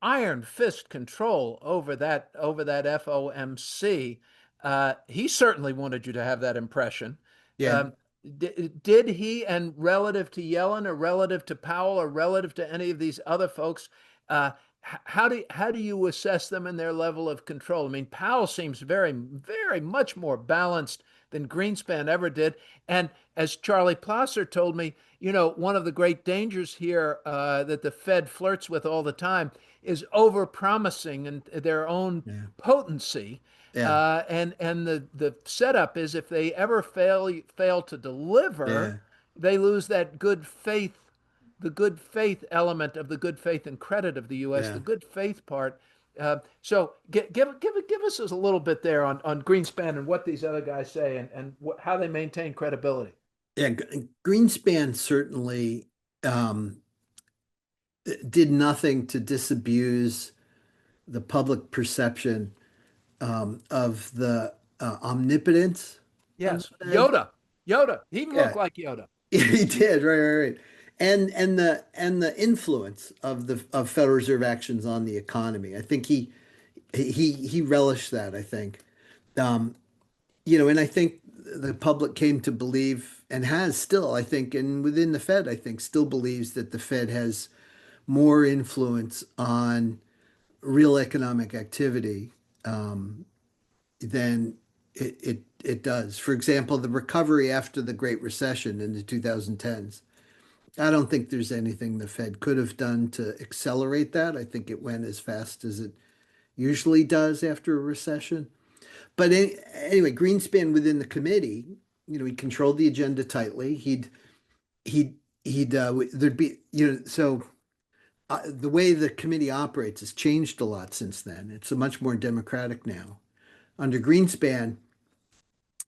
iron fist control over that FOMC. He certainly wanted you to have that impression. Yeah. Did he, and relative to Yellen or relative to Powell or relative to any of these other folks, how do you assess them and their level of control? Powell seems very, very much more balanced than Greenspan ever did. And as Charlie Placer told me, one of the great dangers here that the Fed flirts with all the time is over-promising and their own potency. Yeah. And the setup is if they ever fail to deliver, they lose that good faith the good faith element of the good faith and credit of the U.S., Yeah. the good faith part. So give us a little bit there on Greenspan and what these other guys say and how they maintain credibility. Yeah, Greenspan certainly did nothing to disabuse the public perception of the omnipotence of Yes, the Fed. Yoda. He even Yeah, looked like Yoda. he did. Right. And the influence of the Federal Reserve actions on the economy. I think he relished that. I think, um, and I think the public came to believe and has still, I think, and within the Fed, I think, still believes that the Fed has more influence on real economic activity than it does. For example, the recovery after the Great Recession in the 2010s. I don't think there's anything the Fed could have done to accelerate that. I think it went as fast as it usually does after a recession. But anyway, Greenspan within the committee, he controlled the agenda tightly. There'd be, so the way the committee operates has changed a lot since then. It's a much more democratic now. Under Greenspan,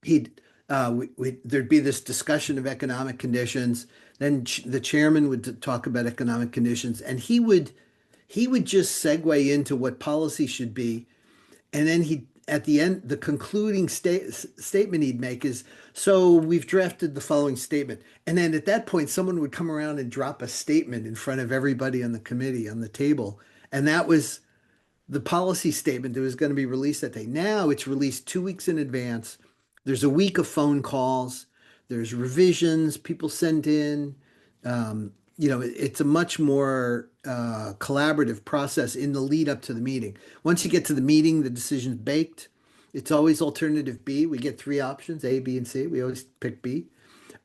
there'd be this discussion of economic conditions. Then the chairman would talk about economic conditions, and he would just segue into what policy should be, and then at the end, the concluding statement he'd make is, so we've drafted the following statement. And then at that point, someone would come around and drop a statement in front of everybody on the committee on the table. And that was the policy statement that was going to be released that day. Now it's released 2 weeks in advance. There's a week of phone calls. There's revisions people send in. It's a much more collaborative process in the lead up to the meeting. Once you get to the meeting, the decision's baked. It's always alternative B. We get three options, A, B, and C. We always pick B.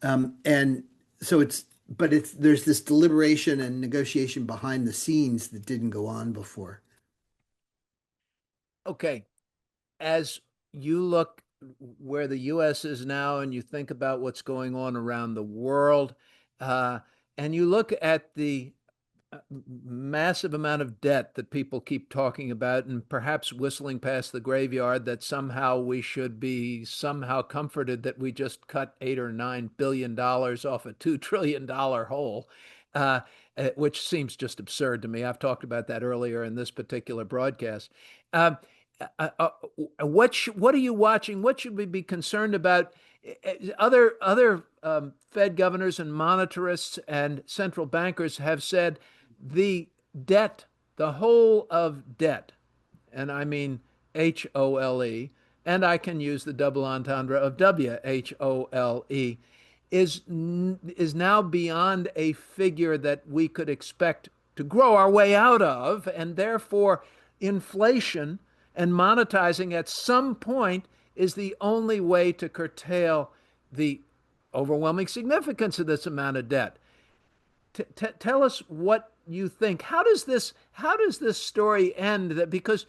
And so there's this deliberation and negotiation behind the scenes that didn't go on before. Okay, as you look where the U.S. is now and you think about what's going on around the world, and you look at the massive amount of debt that people keep talking about and perhaps whistling past the graveyard, that somehow we should be somehow comforted that we just cut $8 or $9 billion off a $2 trillion hole, which seems just absurd to me. I've talked about that earlier in this particular broadcast. What are you watching? What should we be concerned about? Other Fed governors and monetarists and central bankers have said the debt, the whole of debt, and I mean HOLE, and I can use the double entendre of WHOLE, is now beyond a figure that we could expect to grow our way out of, and therefore inflation and monetizing at some point is the only way to curtail the overwhelming significance of this amount of debt. Tell us what you think. How does this story end? That because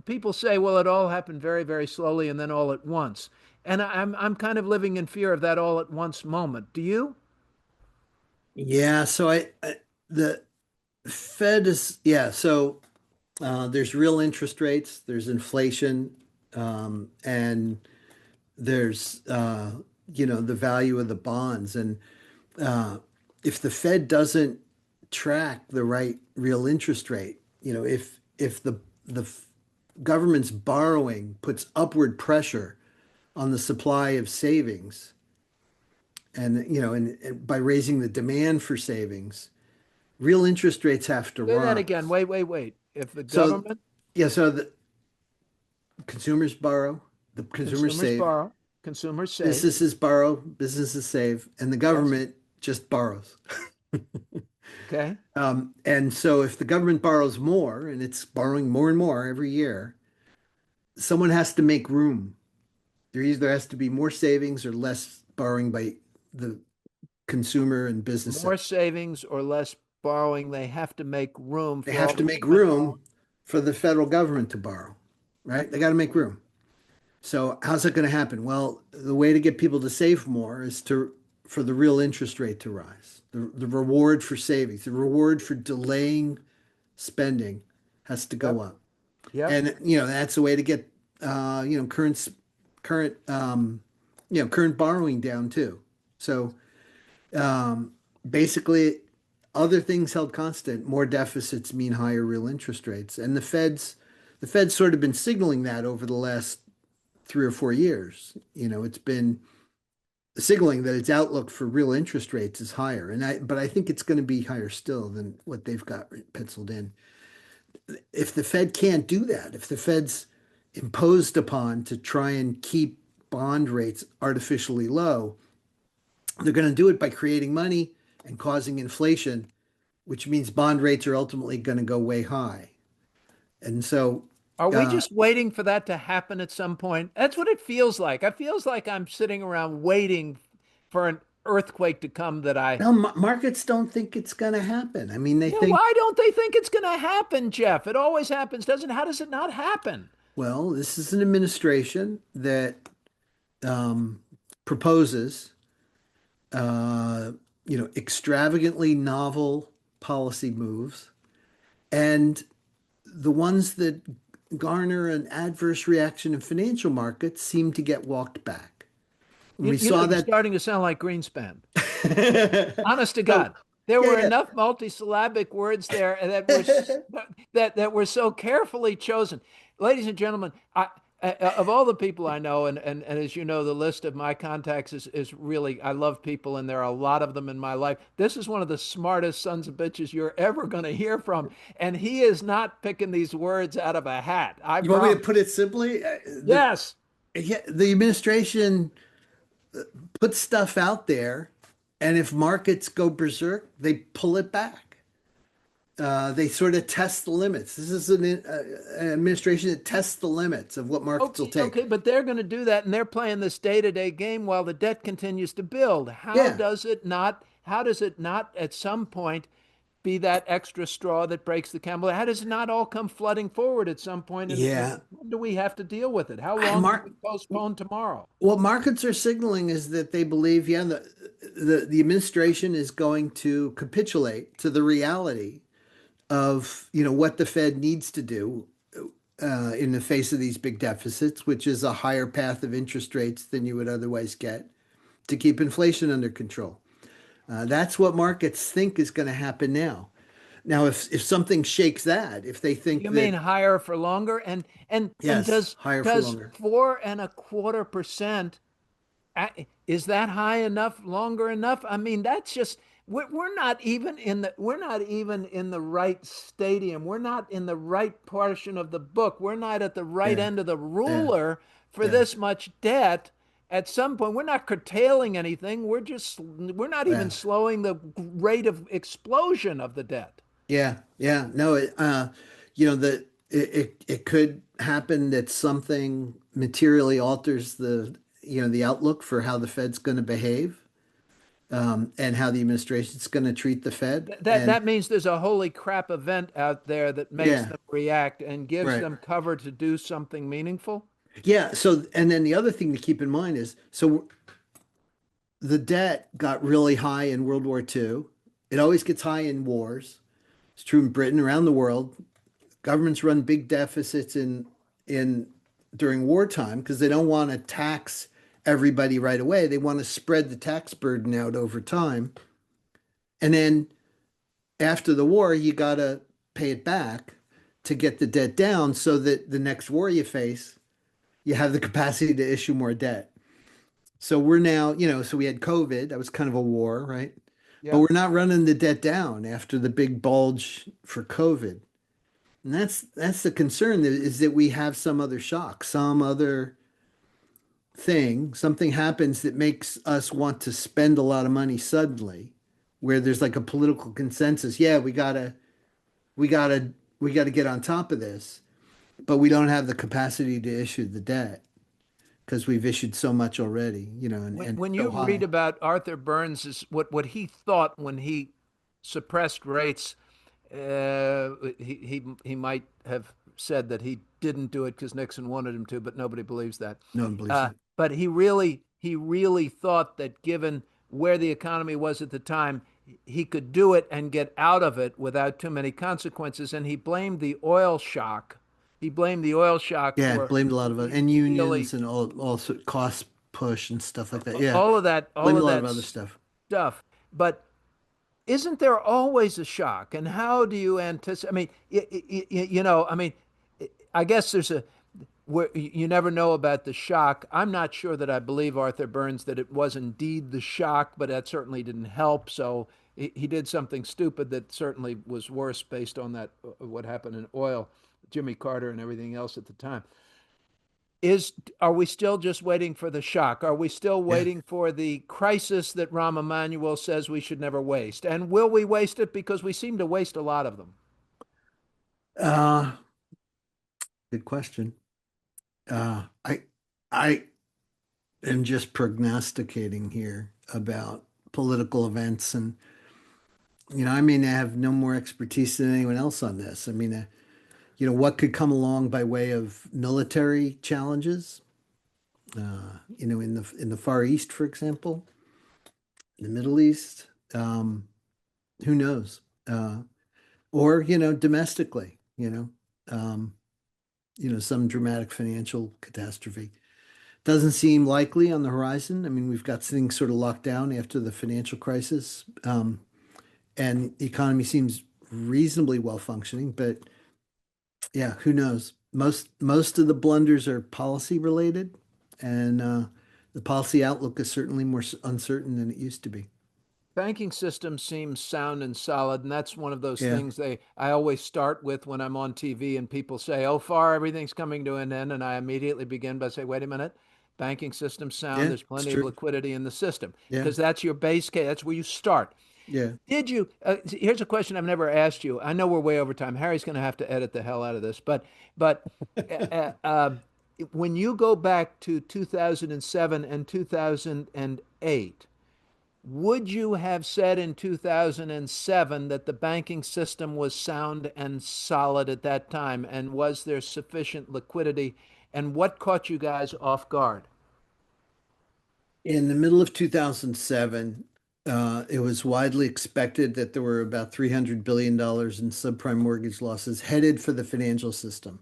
people say, well, it all happened very, very slowly and then all at once, and I'm kind of living in fear of that all at once moment. Do you? Yeah. So the Fed is So there's real interest rates, there's inflation, and there's the value of the bonds. And if the Fed doesn't track the right real interest rate, if the government's borrowing puts upward pressure on the supply of savings, and by raising the demand for savings, real interest rates have to Say that rise. again. Wait. If the So government, so the consumers borrow, the consumers save, borrow, consumers save. businesses borrow, businesses save, and the government just borrows. Okay. And so if the government borrows more, and it's borrowing more and more every year, someone has to make room. There either has to be more savings or less borrowing by the consumer and business More sector. savings or less borrowing. They have to make room. They have to make room for the federal government to borrow, right? They got to make room. So how's that going to happen? Well, the way to get people to save more is to for the real interest rate to rise. The reward for savings, the reward for delaying spending has to go up. Yeah. And that's a way to get current current borrowing down too. So basically, other things held constant, more deficits mean higher real interest rates. And the Fed's sort of been signaling that over the last 3 or 4 years. It's been signaling that its outlook for real interest rates is higher. But I think it's going to be higher still than what they've got penciled in. If the Fed can't do that, if the Fed's imposed upon to try and keep bond rates artificially low, they're going to do it by creating money and causing inflation, which means bond rates are ultimately going to go way high. And so are we just waiting for that to happen at some point? That's what it feels like. It feels like I'm sitting around waiting for an earthquake to come that I. No, markets don't think it's going to happen. I mean, they think. Why don't they think it's going to happen, Jeff? It always happens, doesn't it? How does it not happen? Well, this is an administration that proposes, extravagantly novel policy moves, and the ones that garner an adverse reaction in financial markets seem to get walked back. We saw that starting to sound like Greenspan. Honest to God, there were enough multisyllabic words there that were so carefully chosen. Ladies and gentlemen, of all the people I know, and as you know, the list of my contacts is really, I love people, and there are a lot of them in my life. This is one of the smartest sons of bitches you're ever going to hear from. And he is not picking these words out of a hat. You want me to put it simply? Yes. The administration puts stuff out there, and if markets go berserk, they pull it back. They sort of test the limits. This is an administration that tests the limits of what markets will take. Okay, but they're going to do that, and they're playing this day-to-day game while the debt continues to build. How does it not at some point be that extra straw that breaks the camel? How does it not all come flooding forward at some point? And when do we have to deal with it? How long do we postpone tomorrow? What markets are signaling is that they believe, the administration is going to capitulate to the reality of what the Fed needs to do in the face of these big deficits, which is a higher path of interest rates than you would otherwise get to keep inflation under control. That's what markets think is going to happen now. Now, if something shakes that, if they think mean higher for longer, and does higher for longer 4.25%, is that high enough, longer enough? I mean, that's just. We're not even in the right stadium. We're not in the right portion of the book. We're not at the right end of the ruler for this much debt. At some point, we're not curtailing anything. We're not even slowing the rate of explosion of the debt. No, it could happen that something materially alters the outlook for how the Fed's going to behave. And how the administration's going to treat the Fed. That means there's a holy crap event out there that makes them react and gives them cover to do something meaningful. Yeah. So, and then the other thing to keep in mind is, the debt got really high in World War II. It always gets high in wars. It's true in Britain, around the world. Governments run big deficits during wartime because they don't want to tax everybody right away. They want to spread the tax burden out over time. And then after the war, you got to pay it back to get the debt down so that the next war you face, you have the capacity to issue more debt. So we're now, so we had COVID. That was kind of a war, right? Yeah. But we're not running the debt down after the big bulge for COVID. And that's the concern, is that we have some other shock, some other something happens that makes us want to spend a lot of money suddenly, where there's like a political consensus. Yeah, we gotta get on top of this, but we don't have the capacity to issue the debt because we've issued so much already. When you read about Arthur Burns, what he thought when he suppressed rates, he might have said that he didn't do it because Nixon wanted him to, but nobody believes that. No one believes that. But he really thought that given where the economy was at the time, he could do it and get out of it without too many consequences. And he blamed the oil shock. He blamed the oil shock Yeah, for blamed a lot of it, and really unions and all cost push and stuff like that. Yeah, all blamed of a lot of that other stuff. stuff. But isn't there always a shock? And how do you anticipate? I mean, I mean, I guess there's a where you never know about the shock. I'm not sure that I believe Arthur Burns that it was indeed the shock, but that certainly didn't help. So he did something stupid that certainly was worse based on that what happened in oil, Jimmy Carter and everything else at the time. Are we still just waiting for the shock? Are we still Yeah. waiting for the crisis that Rahm Emanuel says we should never waste? And will we waste it? Because we seem to waste a lot of them. Uh, Good question. I am just prognosticating here about political events, and I mean, I have no more expertise than anyone else on this. I mean, what could come along by way of military challenges? In the Far East, for example, the Middle East. Who knows? Or domestically. Some dramatic financial catastrophe. Doesn't seem likely on the horizon. I mean, we've got things sort of locked down after the financial crisis, and the economy seems reasonably well functioning. But yeah, who knows? Most of the blunders are policy related, and the policy outlook is certainly more uncertain than it used to be. Banking system seems sound and solid, and that's one of those Yeah, things I always start with when I'm on TV and people say, "Oh, Farr, everything's coming to an end," and I immediately begin by saying, "Wait a minute, banking system sound. yeah, There's it's plenty of true. liquidity in the system," Yeah, because that's your base case. That's where you start. yeah. Did you? Here's a question I've never asked you. I know we're way over time. Harry's going to have to edit the hell out of this, but uh, uh, when you go back to 2007 and 2008, would you have said in 2007 that the banking system was sound and solid at that time? And was there sufficient liquidity? And what caught you guys off guard? In the middle of 2007, it was widely expected that there were about $300 billion in subprime mortgage losses headed for the financial system.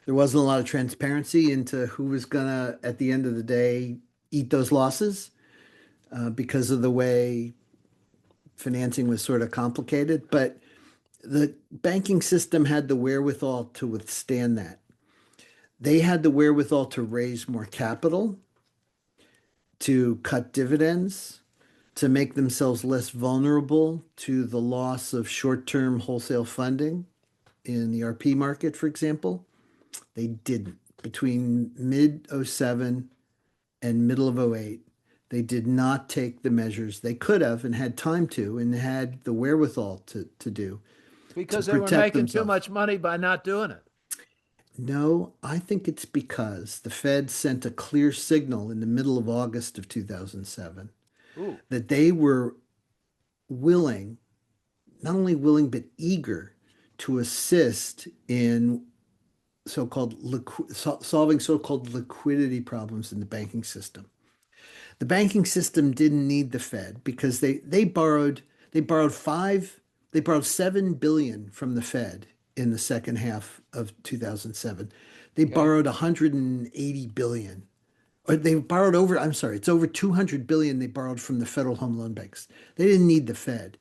There wasn't a lot of transparency into who was gonna, at the end of the day, eat those losses because of the way financing was sort of complicated. But the banking system had the wherewithal to withstand that. They had the wherewithal to raise more capital, to cut dividends, to make themselves less vulnerable to the loss of short-term wholesale funding in the RP market, for example. They didn't. Between mid '07 and middle of '08, they did not take the measures they could have and had time to and had the wherewithal to do to Because they were protect making too themselves. much money by not doing it. No, I think it's because the Fed sent a clear signal in the middle of August of 2007 Ooh. that they were willing, not only willing, but eager to assist in solving so-called liquidity problems in the banking system. The banking system didn't need the Fed because they borrowed 7 billion from the Fed in the second half of 2007. They Okay. borrowed 180 billion. Or they borrowed over, I'm sorry, it's over 200 billion they borrowed from the Federal Home Loan Banks. They didn't need the Fed.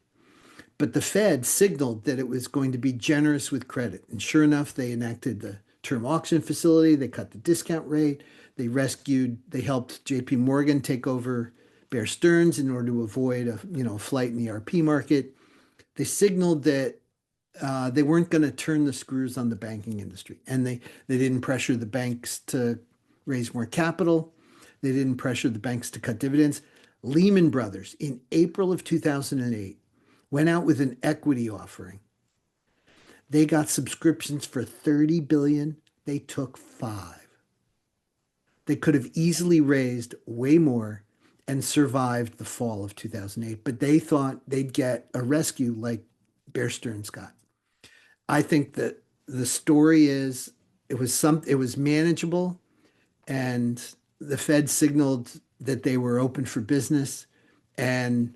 But the Fed signaled that it was going to be generous with credit. And sure enough, they enacted the term auction facility, they cut the discount rate, they helped JP Morgan take over Bear Stearns in order to avoid a flight in the RP market. They signaled that they weren't going to turn the screws on the banking industry. And they didn't pressure the banks to raise more capital. They didn't pressure the banks to cut dividends. Lehman Brothers in April of 2008 went out with an equity offering. They got subscriptions for 30 billion. They took 5. They could have easily raised way more and survived the fall of 2008, but they thought they'd get a rescue like Bear Stearns got. I think that the story is it was manageable, and the Fed signaled that they were open for business, and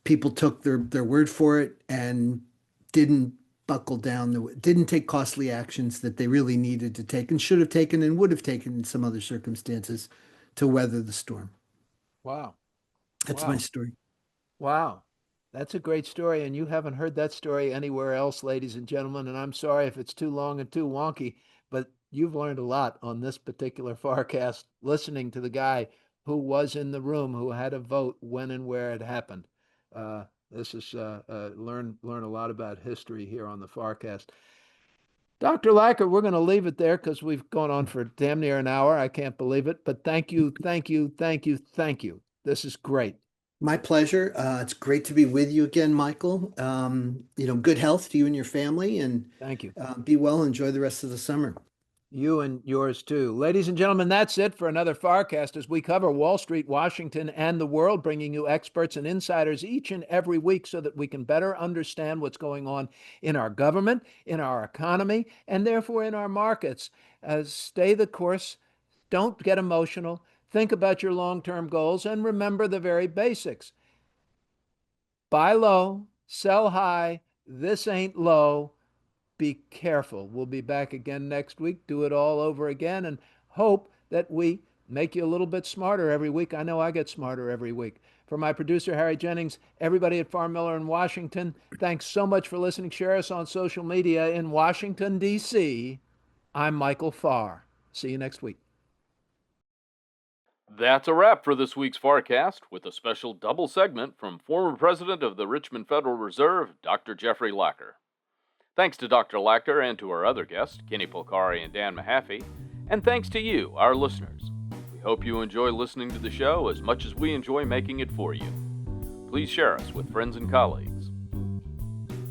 people took their word for it and didn't buckle down, didn't take costly actions that they really needed to take and should have taken and would have taken in some other circumstances to weather the storm. Wow. That's Wow. my story. Wow. That's a great story. And you haven't heard that story anywhere else, ladies and gentlemen. And I'm sorry if it's too long and too wonky, but you've learned a lot on this particular FarrCast listening to the guy who was in the room, who had a vote when and where it happened. This is learn a lot about history here on the FarrCast. Dr. Lacker, we're going to leave it there because we've gone on for damn near an hour. I can't believe it. But thank you, thank you, thank you, thank you. This is great. My pleasure. It's great to be with you again, Michael. Good health to you and your family, and Thank you. be well. Enjoy the rest of the summer. You and yours too. Ladies and gentlemen, that's it for another FarrCast as we cover Wall Street, Washington, and the world, bringing you experts and insiders each and every week so that we can better understand what's going on in our government, in our economy, and therefore in our markets. Stay the course. Don't get emotional. Think about your long-term goals and remember the very basics. Buy low, sell high. This ain't low. Be careful. We'll be back again next week, do it all over again, and hope that we make you a little bit smarter every week. I know I get smarter every week. For my producer, Harry Jennings, everybody at Farr Miller in Washington, thanks so much for listening. Share us on social media in Washington, D.C. I'm Michael Farr. See you next week. That's a wrap for this week's FarrCast, with a special double segment from former President of the Richmond Federal Reserve, Dr. Jeffrey Lacker. Thanks to Dr. Lacker and to our other guests, Kenny Polcari and Dan Mahaffee, and thanks to you, our listeners. We hope you enjoy listening to the show as much as we enjoy making it for you. Please share us with friends and colleagues.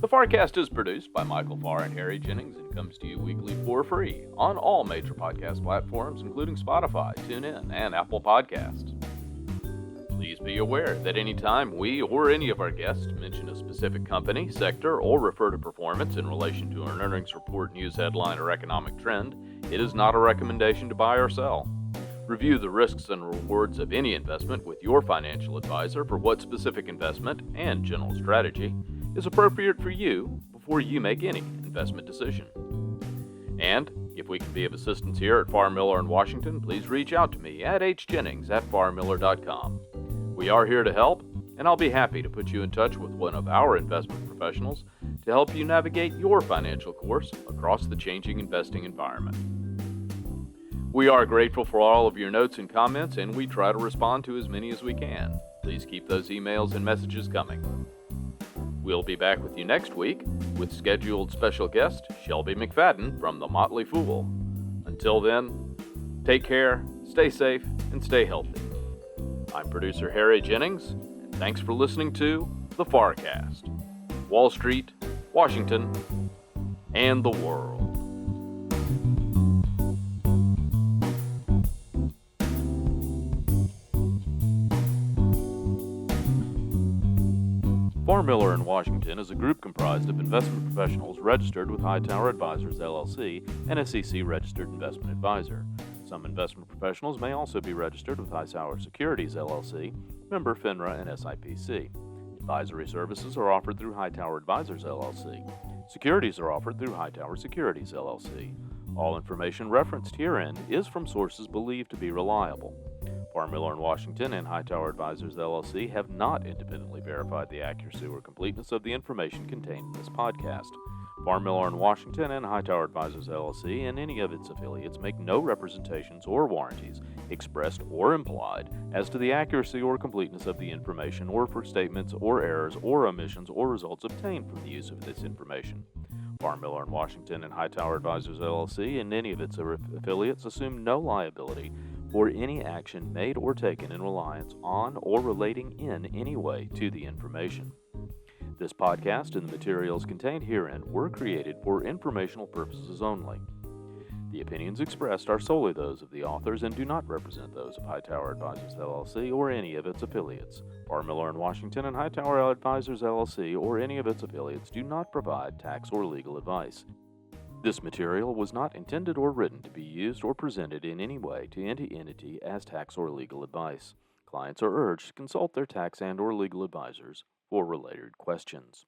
The FarrCast is produced by Michael Farr and Harry Jennings and comes to you weekly for free on all major podcast platforms, including Spotify, TuneIn, and Apple Podcasts. Please be aware that any time we or any of our guests mention a specific company, sector, or refer to performance in relation to an earnings report, news headline, or economic trend, it is not a recommendation to buy or sell. Review the risks and rewards of any investment with your financial advisor for what specific investment and general strategy is appropriate for you before you make any investment decision. And if we can be of assistance here at Farr Miller in Washington, please reach out to me at hjennings@farrmiller.com. We are here to help, and I'll be happy to put you in touch with one of our investment professionals to help you navigate your financial course across the changing investing environment. We are grateful for all of your notes and comments, and we try to respond to as many as we can. Please keep those emails and messages coming. We'll be back with you next week with scheduled special guest Shelby McFadden from The Motley Fool. Until then, take care, stay safe, and stay healthy. I'm producer Harry Jennings, and thanks for listening to the FarrCast. Wall Street, Washington, and the world. Farr Miller in Washington is a group comprised of investment professionals registered with Hightower Advisors, LLC, an SEC-registered investment advisor. Some investment professionals may also be registered with Hightower Securities, LLC, member FINRA and SIPC. Advisory services are offered through Hightower Advisors, LLC. Securities are offered through Hightower Securities, LLC. All information referenced herein is from sources believed to be reliable. Farr Miller in Washington and Hightower Advisors, LLC have not independently verified the accuracy or completeness of the information contained in this podcast. Farr Miller in Washington and Hightower Advisors, LLC and any of its affiliates make no representations or warranties, expressed or implied, as to the accuracy or completeness of the information or for statements or errors or omissions or results obtained from the use of this information. Farr Miller in Washington and Hightower Advisors, LLC and any of its affiliates assume no liability for any action made or taken in reliance on or relating in any way to the information. This podcast and the materials contained herein were created for informational purposes only. The opinions expressed are solely those of the authors and do not represent those of Hightower Advisors, LLC or any of its affiliates. Farr Miller in Washington and Hightower Advisors, LLC or any of its affiliates do not provide tax or legal advice. This material was not intended or written to be used or presented in any way to any entity as tax or legal advice. Clients are urged to consult their tax and/or legal advisors for related questions.